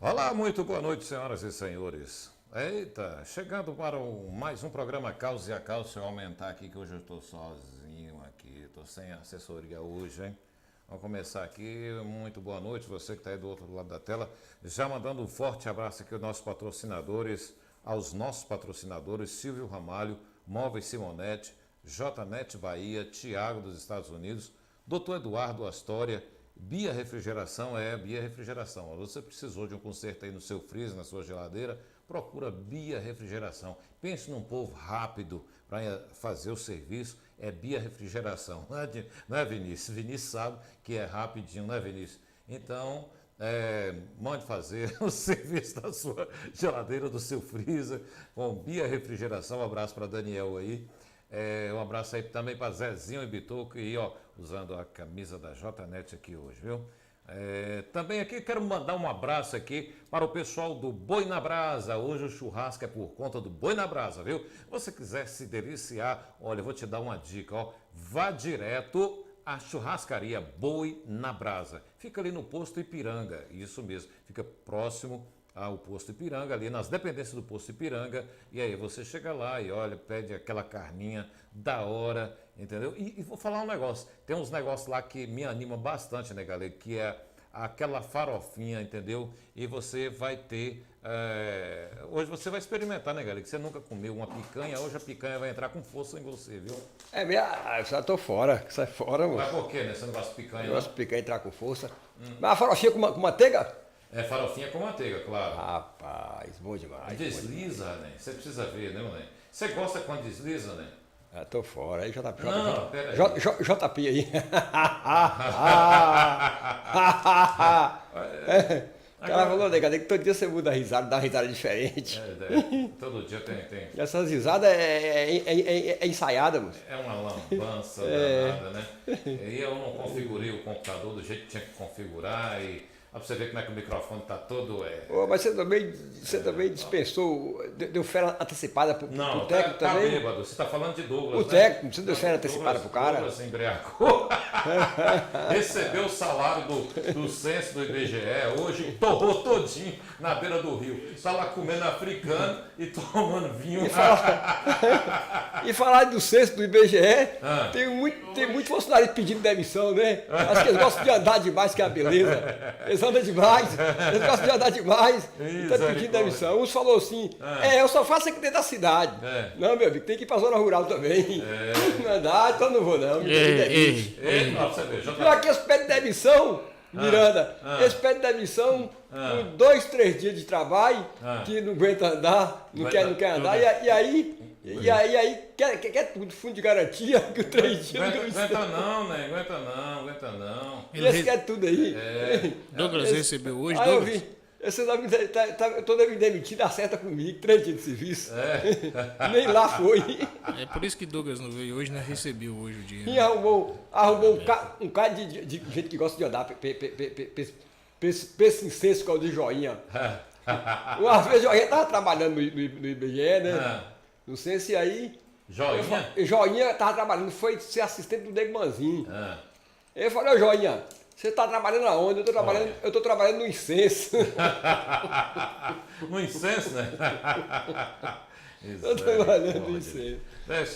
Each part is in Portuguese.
Olá, muito boa noite, senhoras e senhores. Eita, chegando para mais um programa Caos e a Caos. Deixa eu aumentar aqui que hoje eu estou sozinho aqui, estou sem assessoria hoje, hein? Vamos começar aqui. Muito boa noite, você que está aí do outro lado da tela. Já mandando um forte abraço aqui aos nossos patrocinadores, Silvio Ramalho, Móveis Simonetti, JNet Bahia, Tiago dos Estados Unidos, Dr. Eduardo Astória, Bia Refrigeração. Bia Refrigeração. Você precisou de um conserto aí no seu freezer, na sua geladeira, procura Bia Refrigeração. Pense num povo rápido para fazer o serviço, é Bia Refrigeração. Não é Vinícius? Vinícius sabe que é rapidinho, não é Vinícius? Então, mande fazer o serviço da sua geladeira, do seu freezer, com Bia Refrigeração. Um abraço para Daniel aí. Um abraço aí também para Zezinho e Bitoco, e usando a camisa da JNet aqui hoje, viu? Também aqui quero mandar um abraço aqui para o pessoal do Boi na Brasa. Hoje o churrasco é por conta do Boi na Brasa, viu? Se você quiser se deliciar, olha, eu vou te dar uma dica, vá direto à churrascaria Boi na Brasa. Fica ali no posto Ipiranga, isso mesmo, fica próximo ao posto Ipiranga, ali nas dependências do posto Ipiranga, e aí você chega lá e olha, pede aquela carninha da hora, entendeu? E vou falar um negócio, tem uns negócios lá que me animam bastante, né, galera, que é aquela farofinha, entendeu? E você vai ter, hoje você vai experimentar, né, galera, que você nunca comeu uma picanha, hoje a picanha vai entrar com força em você, viu? Eu já tô fora, sai fora, mano. Mas por quê, né? Você não gosta de picanha? Eu gosto de picanha entrar com força. Mas a farofinha com manteiga? Farofinha com manteiga, claro. Rapaz, bom demais. Desliza, né? Você precisa ver, né, né? Você gosta quando desliza, né? Tô fora. Aí JP. Não, pera aí. JP aí. O cara falou, nega, que todo dia você muda a risada, dá uma risada diferente. Todo dia tem. E essas risadas é ensaiada, moço. É uma lambança danada, né? E eu não configurei o computador do jeito que tinha que configurar pra você ver como é que o microfone tá todo... Mas você também dispensou, deu fera antecipada pro técnico tá também? Bêbado. Você tá falando de Douglas, o técnico, você deu fera antecipada pro cara? Douglas embriagou. Recebeu o salário do censo do IBGE, hoje torrou todinho na beira do rio. Tá lá comendo africano e tomando vinho. E falar do censo do IBGE, tem muito funcionário pedindo demissão, né? Acho que eles gostam de andar demais, que é a beleza. Eles andam demais, eles gostam de andar demais, estão pedindo demissão. Uns falou assim, eu só faço aqui dentro da cidade. Não, meu amigo, tem que ir pra zona rural também. Não dá, então não vou não. Pior que eles pedem demissão, Miranda, eles pedem demissão por 2, 3 dias de trabalho, que não aguenta andar, não quer andar, e aí quer tudo, fundo de garantia, que o 3 dias não aguenta não, né? Aguenta não. Eles querem tudo aí. Douglas recebeu hoje, Douglas? Douglas? Eu tô demitido, acerta comigo, 3 dias de serviço. Nem lá foi. É por isso que Douglas não veio hoje, né? Recebeu hoje o E dinheiro. arrumou um cara de gente que gosta de andar, esse incenso que é o de joinha. Uma vez o joinha tava trabalhando no IBGE, né? Não sei se aí. Joinha? Joinha tava trabalhando, foi ser assistente do Nego Manzinho. Eu falei, ô Joinha, você tá trabalhando aonde? Eu tô trabalhando no incenso. No incenso, né? Eu tô trabalhando no incenso.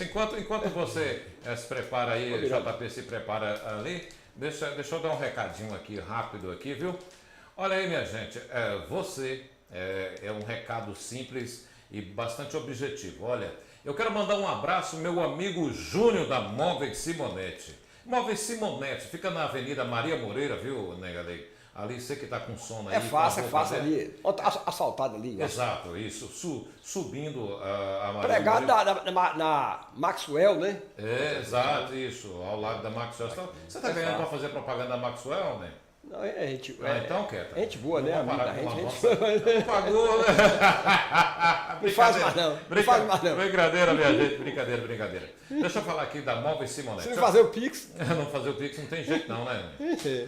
Enquanto você se prepara aí, o JP se prepara ali, deixa eu dar um recadinho aqui, rápido aqui, viu? Olha aí, minha gente, você é um recado simples e bastante objetivo. Olha, eu quero mandar um abraço ao meu amigo Júnior da Móveis Simonetti. Móveis Simonetti, fica na Avenida Maria Moreira, viu, nega Lei? Ali, você que tá com sono aí. É fácil ali. Asfaltado ali. Exato, isso. Subindo a Maria Pregado Moreira. na Maxwell, né? Exato, isso. Ao lado da Maxwell. Você tá ganhando para fazer propaganda da Maxwell, né? Não, então quieto. Gente boa, né? Amiga da gente. Não pagou, né? Não faz mais não. Não faz mais não. Brincadeira, minha gente. Brincadeira. Deixa eu falar aqui da Móveis Simonetti. Se não fazer o Pix. Não fazer o Pix não tem jeito não, né?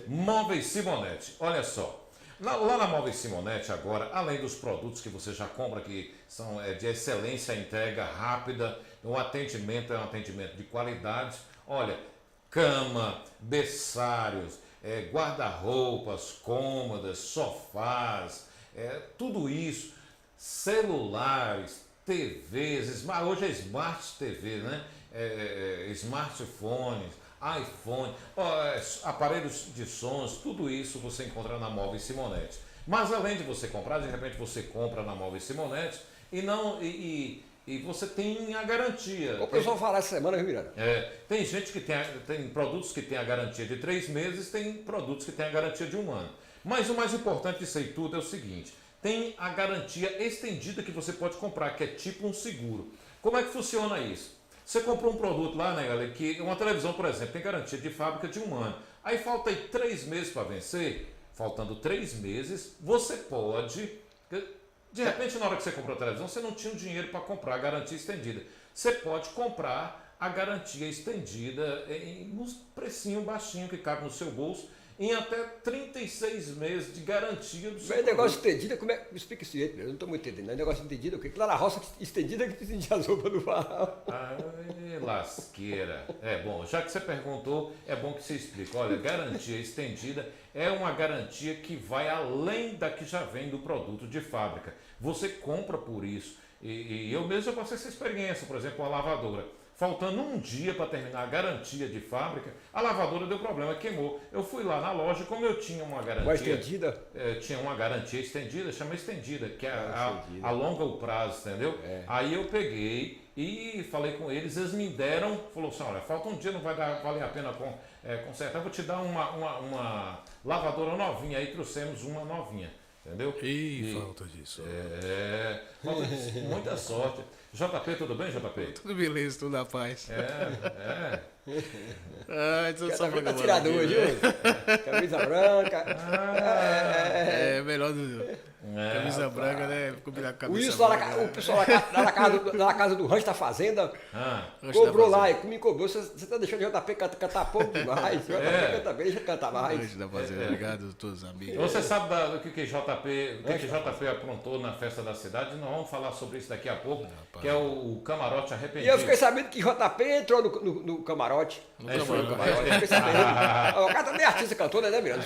Móveis Simonetti. Olha só. Lá na Móveis Simonetti agora, além dos produtos que você já compra, que são de excelência, entrega rápida, o atendimento é um atendimento de qualidade. Olha, cama, berçários, guarda-roupas, cômodas, sofás, tudo isso, celulares, TVs, hoje é Smart TV, né? Smartphones, iPhone, aparelhos de sons, tudo isso você encontra na Móveis Simonetti. Mas além de você comprar, de repente você compra na Móveis Simonetti e você tem a garantia. O pessoal falar essa semana, viu, Miranda? Tem gente que tem produtos que tem a garantia de 3 meses, tem produtos que tem a garantia de 1 ano. Mas o mais importante disso aí tudo é o seguinte, tem a garantia estendida que você pode comprar, que é tipo um seguro. Como é que funciona isso? Você comprou um produto lá, né, galera, que uma televisão, por exemplo, tem garantia de fábrica de 1 ano. Aí falta aí 3 meses para vencer, faltando 3 meses, você pode... De repente, na hora que você comprou a televisão, você não tinha o dinheiro para comprar a garantia estendida. Você pode comprar a garantia estendida em um precinho baixinho que cabe no seu bolso, em até 36 meses de garantia do seu Mas negócio estendido, como é que explica isso aí? Eu não estou muito entendendo. Negócio estendido, o que? Lá na roça estendida que estendia as roupas do farol. Ai, lasqueira. Bom, já que você perguntou, é bom que você explique. Olha, garantia estendida é uma garantia que vai além da que já vem do produto de fábrica. Você compra por isso. E eu mesmo já passei essa experiência, por exemplo, uma lavadora. Faltando um dia para terminar a garantia de fábrica, a lavadora deu problema, queimou. Eu fui lá na loja, como eu tinha uma garantia... Uma estendida? Tinha uma garantia estendida, chama estendida, que alonga o prazo, entendeu? Aí eu peguei e falei com eles me deram, falou assim, olha, falta um dia, não vai valer a pena consertar, vou te dar uma lavadora novinha, aí trouxemos uma novinha. Entendeu? Falta disso. Falta disso. Muita sorte. JP, tudo bem, JP? Tudo beleza, tudo na paz. Só tá tirado hoje, camisa branca. Melhor camisa branca, né? Combinar com camisa Isso, o pessoal lá na casa do Rancho da Fazenda cobrou lá e me cobrou. Você tá deixando o JP cantar pouco demais. O JP canta bem, deixa eu cantar mais. Rancho da Fazenda, obrigado a todos os amigos. Você sabe do que JP aprontou na festa da cidade? Nós vamos falar sobre isso daqui a pouco, que é o camarote arrependido. E eu fiquei sabendo que JP entrou no camarote. Eu fiquei sabendo. O cara também é artista, cantor, né, Miranda?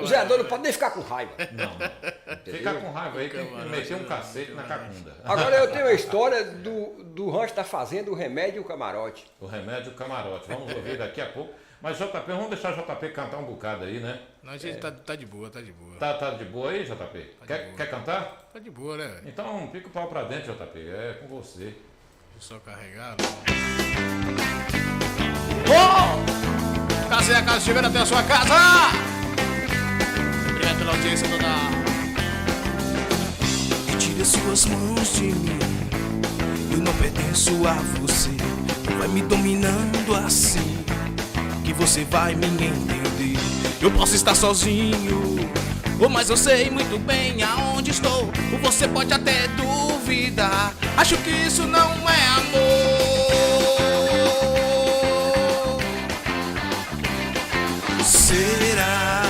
O Zé não pode nem ficar com raiva. Não. Ficar com raiva aí, tem que meter um cacete na cacunda. Agora eu tenho a história do Rancho da Fazenda, o remédio e o camarote. O remédio e o camarote. Vamos ouvir daqui a pouco. Mas JP, vamos deixar o JP cantar um bocado aí, né? Não, a gente tá de boa, tá de boa. Tá de boa aí, JP? Quer cantar? Tá de boa, né? Então pica o pau pra dentro, JP. É com você. Deixa eu só carregar. Casa é a casa, chegando até a sua casa! Obrigado pela audiência, dona. Tire suas mãos de mim, eu não pertenço a você. Não vai me dominando assim, que você vai me entender. Eu posso estar sozinho, mas eu sei muito bem aonde estou. Ou você pode até duvidar, acho que isso não é amor. Será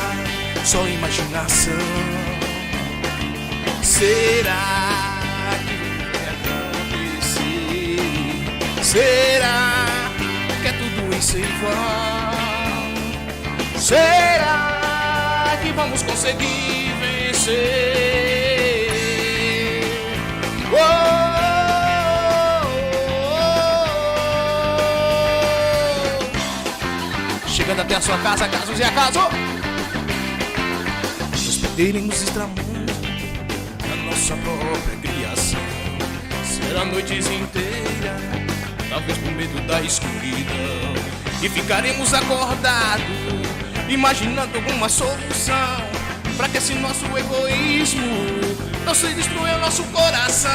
só imaginação? Será que vai acontecer? Será que é tudo isso igual? Será que vamos conseguir vencer? Chegando até a sua casa, casos e acaso, nos perderemos extramundo da nossa própria criação. Será noites inteiras, talvez por medo da escuridão, e ficaremos acordados, imaginando alguma solução, pra que esse nosso egoísmo não se destrua o nosso coração.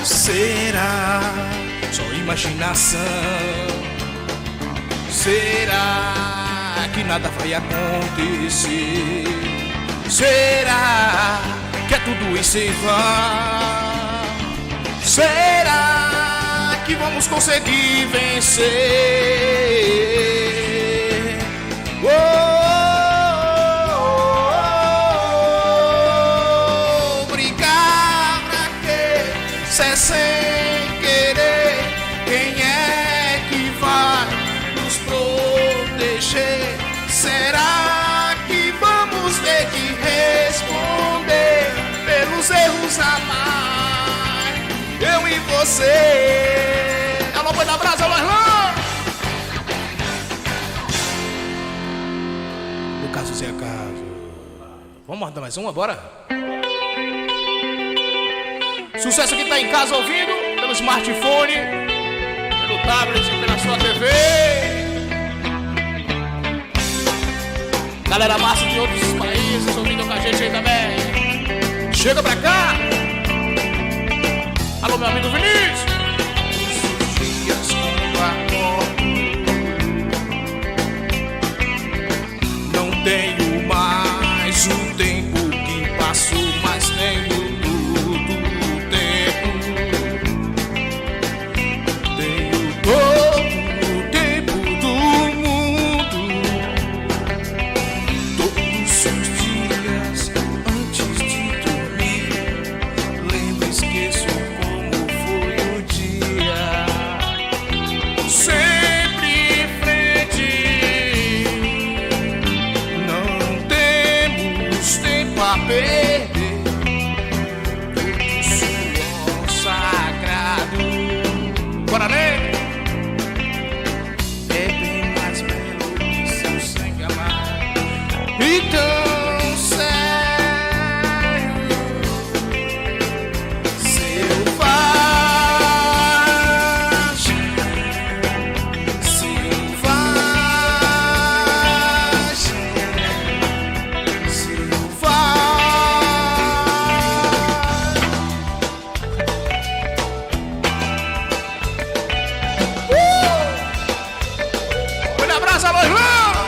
Será só imaginação? Será que nada vai acontecer? Será que é tudo isso em vão? Será que vamos conseguir vencer? Brigar pra quê? Se é sem querer, quem é que vai nos proteger? Será você. Alô, Boi da Brasa, alô, Erlan. O caso Zé Caso. Vamos mandar mais uma, bora? Sucesso que tá em casa ouvindo, pelo smartphone, pelo tablet, pela sua TV. Galera massa de outros países ouvindo com a gente aí também. Chega pra cá. Alô, meu amigo Vinícius. Os dias quando acordo, não tenho mais o tempo que passou, mas tenho todo o tempo. Tenho todo o tempo do mundo. Todos os dias antes de dormir, lembro, esqueço como foi o dia. Sempre em frente, não temos tempo a perder. Todo suor sagrado, Guarané, é bem mais belo que seu sangue amar. Então, sério, olha, abraço, alô, irmão!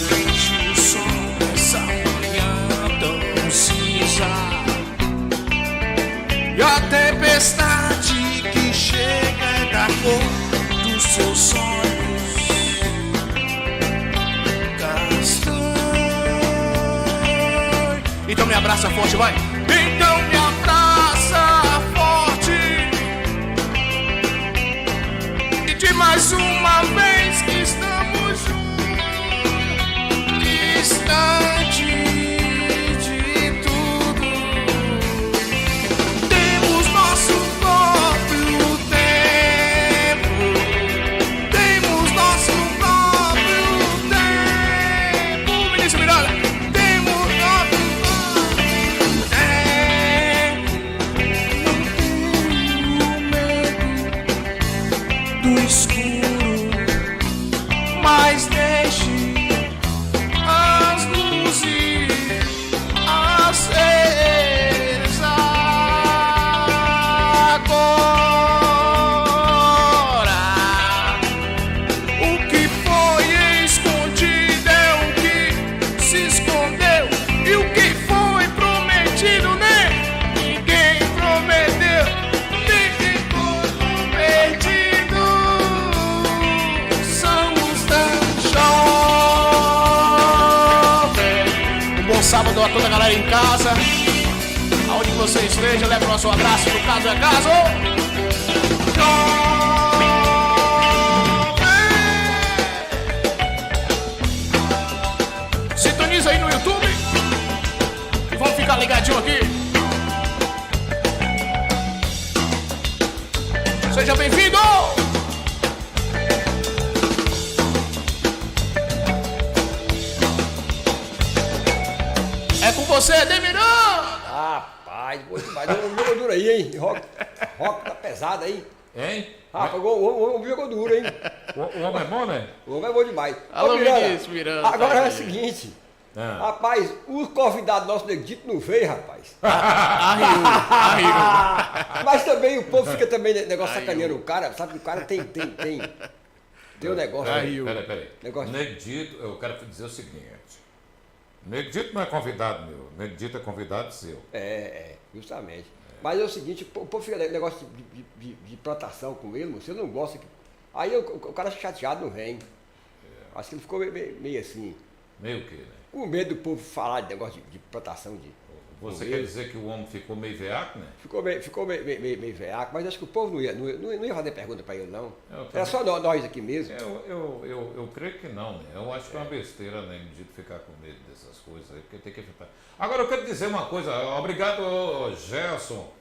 Vejo o sol nessa manhã tão cinza e a tempestade que chega da cor dos seus olhos castanhos. Então me abraça forte, vai! Então me abraça forte e de mais uma vez que estamos juntos, distante de tudo. Temos nosso próprio tempo. Temos nosso próprio tempo. Vinícius Miranda. Temos nosso próprio tempo. Não tenho medo do escuro, mas deixe as luzes acesas agora. O que foi escondido é o que se escondeu, e o que foi prometido, né? Ninguém prometeu, ninguém foi prometido. Somos tão jovens. Um bom sábado a toda a galera em casa. Aonde você esteja, leva o nosso abraço, no caso é caso. Jovem. Sintoniza aí no YouTube e vamos ficar ligadinho aqui. Seja bem-vindo! É com você, Demirão! Rapaz, bom demais. O jogou duro aí, hein? Rock tá pesado aí. Hein? Rapaz, o homem jogou duro, hein? O homem é bom, né? O homem é bom demais. Alô, Ô, Miranda, Vinícius Miranda, agora tá é o aí. seguinte. Ah. Rapaz, o convidado nosso Negdito não veio, rapaz. Arriou. Mas também o povo fica também negócio sacaneando o cara. Sabe que o cara tem um negócio. Aí, Peraí. Negócio. Negdito, eu quero dizer o seguinte. Negdito não é convidado meu, Negdito é convidado seu. Justamente. Mas é o seguinte, o povo fica negócio de plantação com ele, você não gosta. Aí o cara chateado não vem. Acho que ele ficou meio assim. Meio que, né? Com medo do povo falar de negócio de plantação de. Você quer dizer que o homem ficou meio veaco, né? Ficou meio veaco, mas acho que o povo não ia fazer pergunta para ele, não. Eu Era só nós aqui mesmo. Eu creio que não, né? Eu acho que é uma besteira, né, de ficar com medo dessas coisas aí, porque tem que enfrentar. Agora eu quero dizer uma coisa, obrigado Gerson,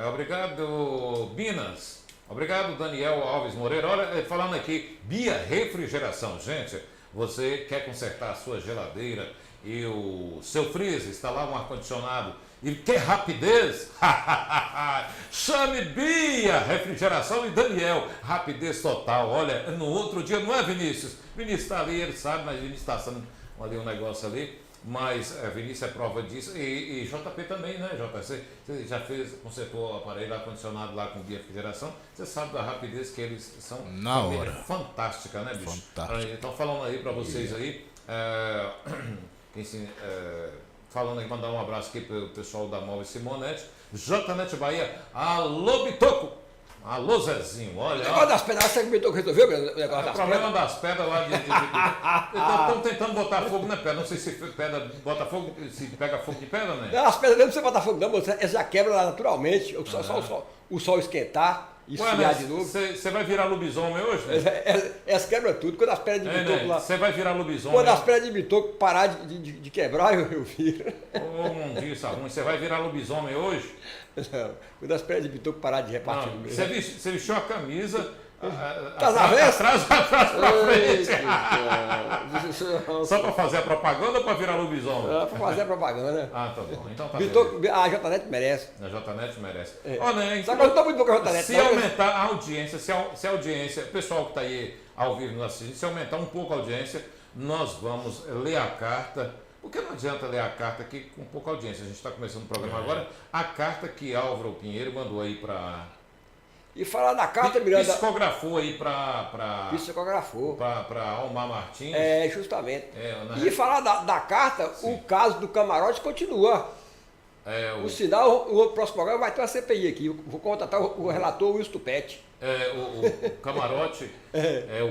obrigado Binas, obrigado Daniel Alves Moreira. Olha, falando aqui, Bia Refrigeração, gente, você quer consertar a sua geladeira e o seu freezer, instalar um ar-condicionado e quer rapidez? Chame Bia Refrigeração e Daniel, rapidez total. Olha, no outro dia, não é Vinícius? Vinícius está ali, ele sabe, mas Vinícius está assando ali um negócio ali, mas Vinícius é prova disso, e JP também, né, JP? Você já consertou o aparelho ar-condicionado lá com Bia Refrigeração, você sabe da rapidez que eles são. Na hora. Fantástica, né, bicho? Fantástica. Então, falando aí para vocês aí, falando aí, mandar um abraço aqui para o pessoal da Móvel Simonete, JNet Bahia, alô Bitoco, alô Zezinho, olha. O negócio das pedras, você que o Bitoco resolveu o negócio O das problema pedras? das pedras lá estão tentando botar fogo na pedra, não sei se pedra bota fogo, se pega fogo de pedra, né? Não, as pedras não precisa botar fogo, não, ela já quebra lá naturalmente, só o sol esquentar. Esfriar de novo. Você vai virar lobisomem hoje? Né? Elas quebram tudo. Quando as pedras de bitoco lá. Você vai virar lobisomem. Quando as pedras de bitoco parar de quebrar, eu viro. Um dia isso ruim. Você vai virar lobisomem hoje? Não. Quando as pedras de bitoco parar de repartir. Você vestiu a camisa. Atrás pra frente. Só para fazer a propaganda ou para virar lobisomem? Para fazer a propaganda. Ah, tá bom. Então tá bem. A JNet merece. A JNet merece. Né, só que eu não estou muito bom com a JNet. Se aumentar a audiência, se a audiência, o pessoal que está aí ao vivo nos assistindo, se aumentar um pouco a audiência, nós vamos ler a carta. Porque não adianta ler a carta aqui com pouca audiência. A gente está começando o programa agora. A carta que Álvaro Pinheiro mandou aí para... E falar da carta, Miranda... Psicografou aí para... Psicografou. Para Almar Martins. Justamente. E falar da carta, sim. O caso do camarote continua. O sinal, o próximo programa vai ter uma CPI aqui. Vou contratar o relator Wilson Tupete. O camarote...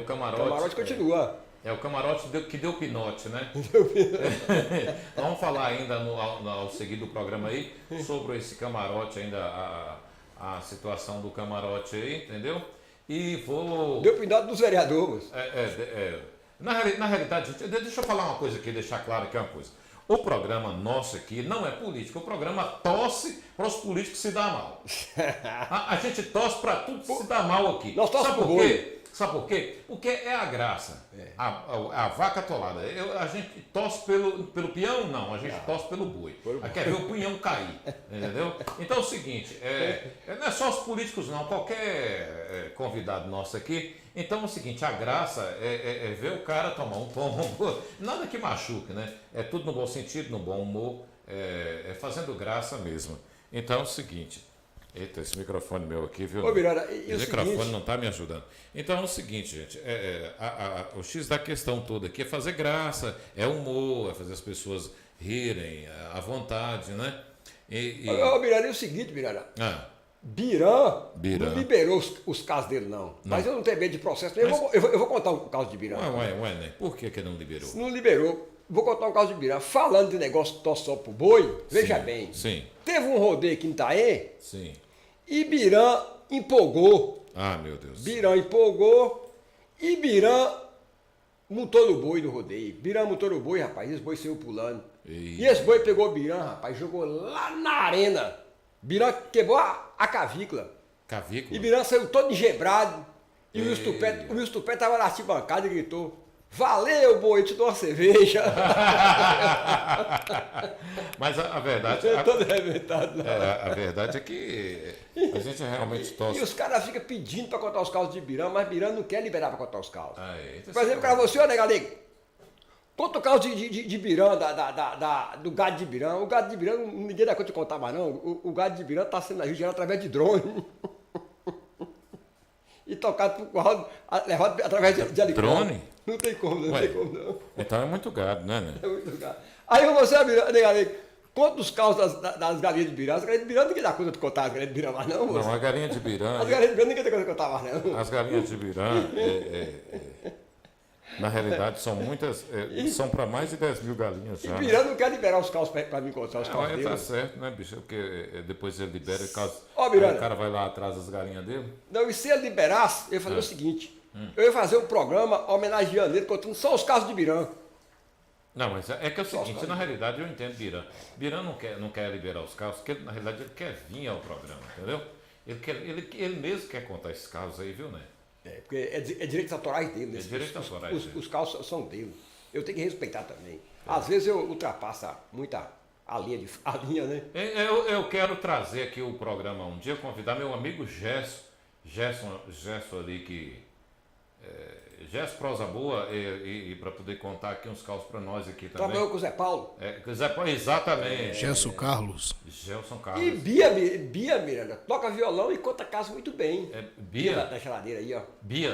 o camarote... O camarote continua. O camarote que deu pinote, né? Vamos falar ainda ao seguir do programa aí sobre esse camarote ainda... A situação do camarote aí, entendeu? E vou... Deu pinote dos vereadores. Na realidade, gente, deixa eu falar uma coisa aqui, deixar claro aqui uma coisa. O programa nosso aqui não é político, o programa torce para os políticos se dar mal. A gente torce para tudo se dar mal aqui. Nós torce por quê? Sabe por quê? Porque é a graça. A vaca atolada. A gente torce pelo peão? Não, a gente torce pelo boi. Quer ver o punhão cair. Entendeu? Então é o seguinte, não é só os políticos não, qualquer convidado nosso aqui. Então é o seguinte, a graça é ver o cara tomar um tombo. Nada que machuque, né? É tudo no bom sentido, no bom humor, fazendo graça mesmo. Então é o seguinte... Eita, esse microfone meu aqui, viu? Ô, Miranda, o microfone não está me ajudando. Então é o seguinte, gente, o X da questão toda aqui é fazer graça, é humor, é fazer as pessoas rirem à vontade, né? Ô, Miranda, é o seguinte, Miranda. Birã não liberou os casos dele, não. Mas eu não tenho medo de processo. Eu vou contar um caso de Birã. Ué, né? Por que não liberou? Não liberou. Vou contar um caso de Birã. Falando de negócio de tosse só pro boi, veja bem. Sim. Teve um rodeio aqui em Itaê. Sim. E Birã empolgou. Ah, meu Deus. Birã empolgou e Birã montou no boi do rodeio. Birã montou no boi, rapaz. Esse boi saiu pulando. E esse boi pegou Birã, rapaz, jogou lá na arena. Birã quebrou a cavícula. Cavícula? E Birã saiu todo engebrado. E o Wilson Tupete estava na arquibancada e gritou: valeu, boi, te dou uma cerveja. Mas a verdade... Eu tô arrebentado, a verdade é que a gente realmente torce. E os caras ficam pedindo para contar os casos de Birã, mas Birã não quer liberar para contar os casos. Por exemplo, o cara falou assim: ô, nega, conta o caso de Birã, do gado de Birã. O gado de Birã, ninguém dá conta de contar mais não. O gado de Birã está sendo registrado através de drone. E tocado por alto, levado através de helicóptero. Drone? Não tem como, não tem como não. Então é muito gado, né? É muito gado. Aí você, nega, conta os casos das galinhas de Birã. As galinhas de Birã ninguém dá conta de contar as galinhas de Birã mais não, moço. Não, a galinha de Birã... As galinhas de Birã ninguém dá conta de contar mais não. As galinhas de Birã... Na realidade, são muitas, são para mais de 10 mil galinhas E já. Birano não quer liberar os carros para me encontrar os carros Tá dele. certo, né, bicho? Porque depois ele libera, caso Ó, aí Miranda. o cara vai lá atrás das galinhas dele. Não, e se ele liberasse, eu ia fazer o seguinte: eu ia fazer um programa homenageando ele, contando só os casos de Birã. Não, mas é que é o seguinte, na realidade eu entendo Birã. Birã não quer liberar os casos, porque na realidade ele quer vir ao programa, entendeu? Ele mesmo quer contar esses casos aí, viu, né? Porque é direitos autorais dele. Né? É direitos autorais dele. Os carros são dele. Eu tenho que respeitar também. Às vezes eu ultrapasso muito a linha, né? Eu quero trazer aqui o programa um dia, convidar meu amigo Gerson ali que... Gerson Prosa Boa e para poder contar aqui uns casos para nós aqui também. Trabalhou com o Zé Paulo. Zé Paulo, exatamente. Gelson Carlos. Gelson E Carlos. Bia Miranda toca violão e conta casos muito bem. Bia? Da geladeira aí, ó. Bia,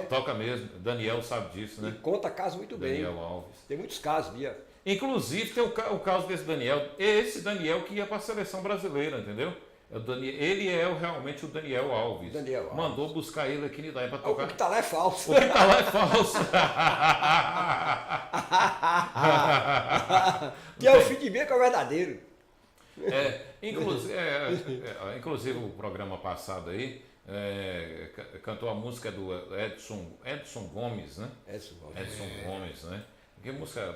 toca mesmo. Daniel sabe disso, né? E conta casos muito bem. Daniel Alves. Tem muitos casos, Bia. Inclusive tem o caso desse Daniel. Esse Daniel que ia para a seleção brasileira, entendeu? Ele é realmente o Daniel Alves. Daniel Alves. Mandou buscar ele aqui em Idaia para O tocar. que tá lá é falso. O que tá lá é falso. Que é o fim de Bia que é o verdadeiro. Inclusive o programa passado aí cantou a música do Edson Gomes, né? Edson Gomes, né? Que música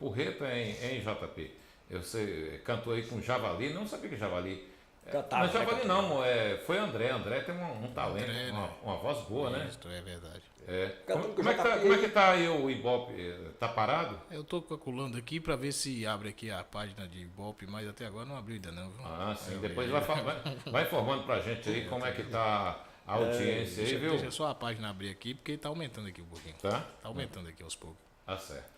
porreta em JP. Você cantou aí com Javali, não sabia que Javali. Cantava, Mas Javali não, foi André. André tem um talento, André, uma voz boa, né? Isso, é verdade. Como é que tá aí o Ibope? Tá parado? Eu tô calculando aqui para ver se abre aqui a página de Ibope, mas até agora não abriu ainda não, viu? Ah, sim. Depois vai informando pra gente aí como é que tá a audiência aí, viu? Deixa só a página abrir aqui, porque tá aumentando aqui um pouquinho. Tá? Tá aumentando aqui aos poucos. Tá certo.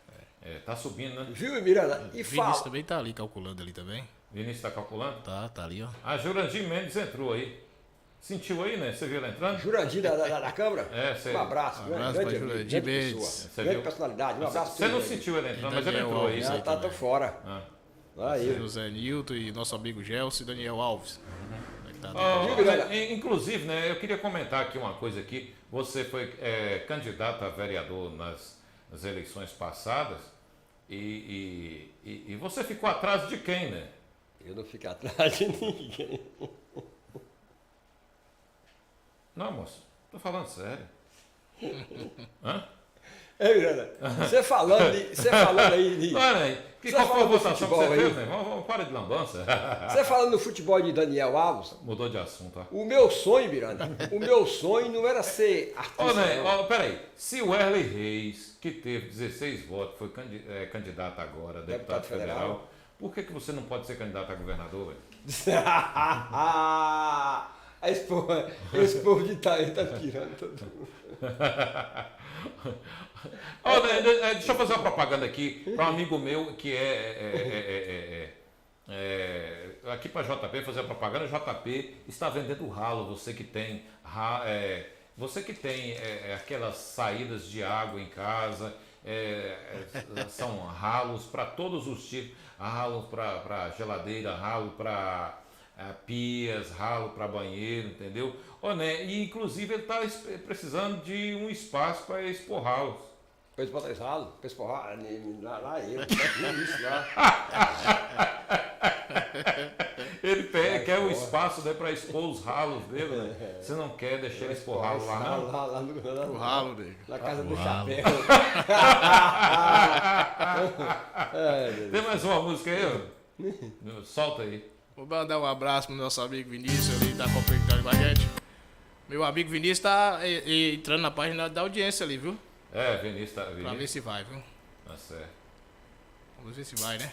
Tá subindo, né? Viu, Miranda? E Vinícius fala. também tá ali calculando ali também. Vinícius tá calculando? Tá ali, ó. A Jurandir Mendes entrou aí. Sentiu aí, né? Você viu ela entrando? Jurandir da Câmara? Sei. Um abraço. Um abraço grande pra amigo, Jurandir grande Mendes. pessoa, Você grande viu? personalidade. Um abraço Você não pra ele. sentiu ele entrando, mas ele Daniel entrou aí. Alves Já aí tá também. fora. Aí. José Nilton e nosso amigo Gelson e Daniel Alves. Como é que tá Inclusive, né? Eu queria comentar aqui uma coisa aqui. Você foi candidato a vereador nas eleições passadas e você ficou atrás de quem, né? Eu não fico atrás de ninguém. Não, moço. Tô falando sério. Hã? Miranda, você falando aí de... Olha aí. Você Qual foi a falando do votação que futebol você aí? fez, né? Vamos para de lambança. Você falando no futebol de Daniel Alves, Mudou de assunto, ó. o meu sonho, Miranda, o meu sonho não era ser artista. não. Peraí. Se o Erley Reis, que teve 16 votos, foi candidato agora, deputado federal, por que você não pode ser candidato a governador, velho? Esse povo de Itaí tá tirando todo mundo. Deixa eu fazer uma propaganda aqui para um amigo meu que aqui para JP, fazer a propaganda. JP está vendendo ralo. Você que tem aquelas saídas de água em casa, são ralos para todos os tipos, ralo para geladeira, ralo para pias, ralo para banheiro, entendeu? E inclusive ele está precisando de um espaço para expor ralos. Depois botar esse ralo, depois porra, lá eu, isso lá. Ele quer um espaço, né, para expor os ralos dele, né? Você não quer deixar ele expor ralo lá, não? Lá O ralo dele. na casa do chapéu. Tem mais uma música aí, ó? Solta aí. Vou mandar um abraço pro nosso amigo Vinícius ali, tá compartilhando com a gente. Meu amigo Vinícius tá entrando na página da audiência ali, viu? Vinícius tá. Pra ver se vai, viu? Tá certo. Vamos ver se vai, né?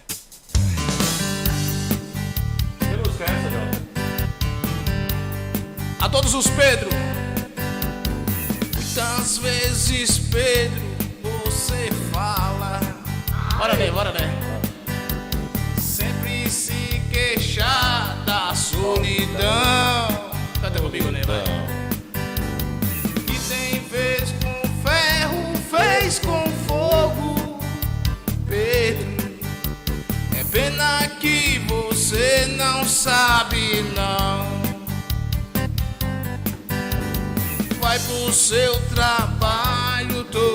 Que música é essa, Jota? A todos os Pedro. Muitas vezes, Pedro, você fala. Bora, né? Sempre se queixar da solidão. Canta comigo, né, vai? Que tem fez com ferro, fez com fogo, Pedro. É pena que você não sabe, não. Vai pro seu trabalho todo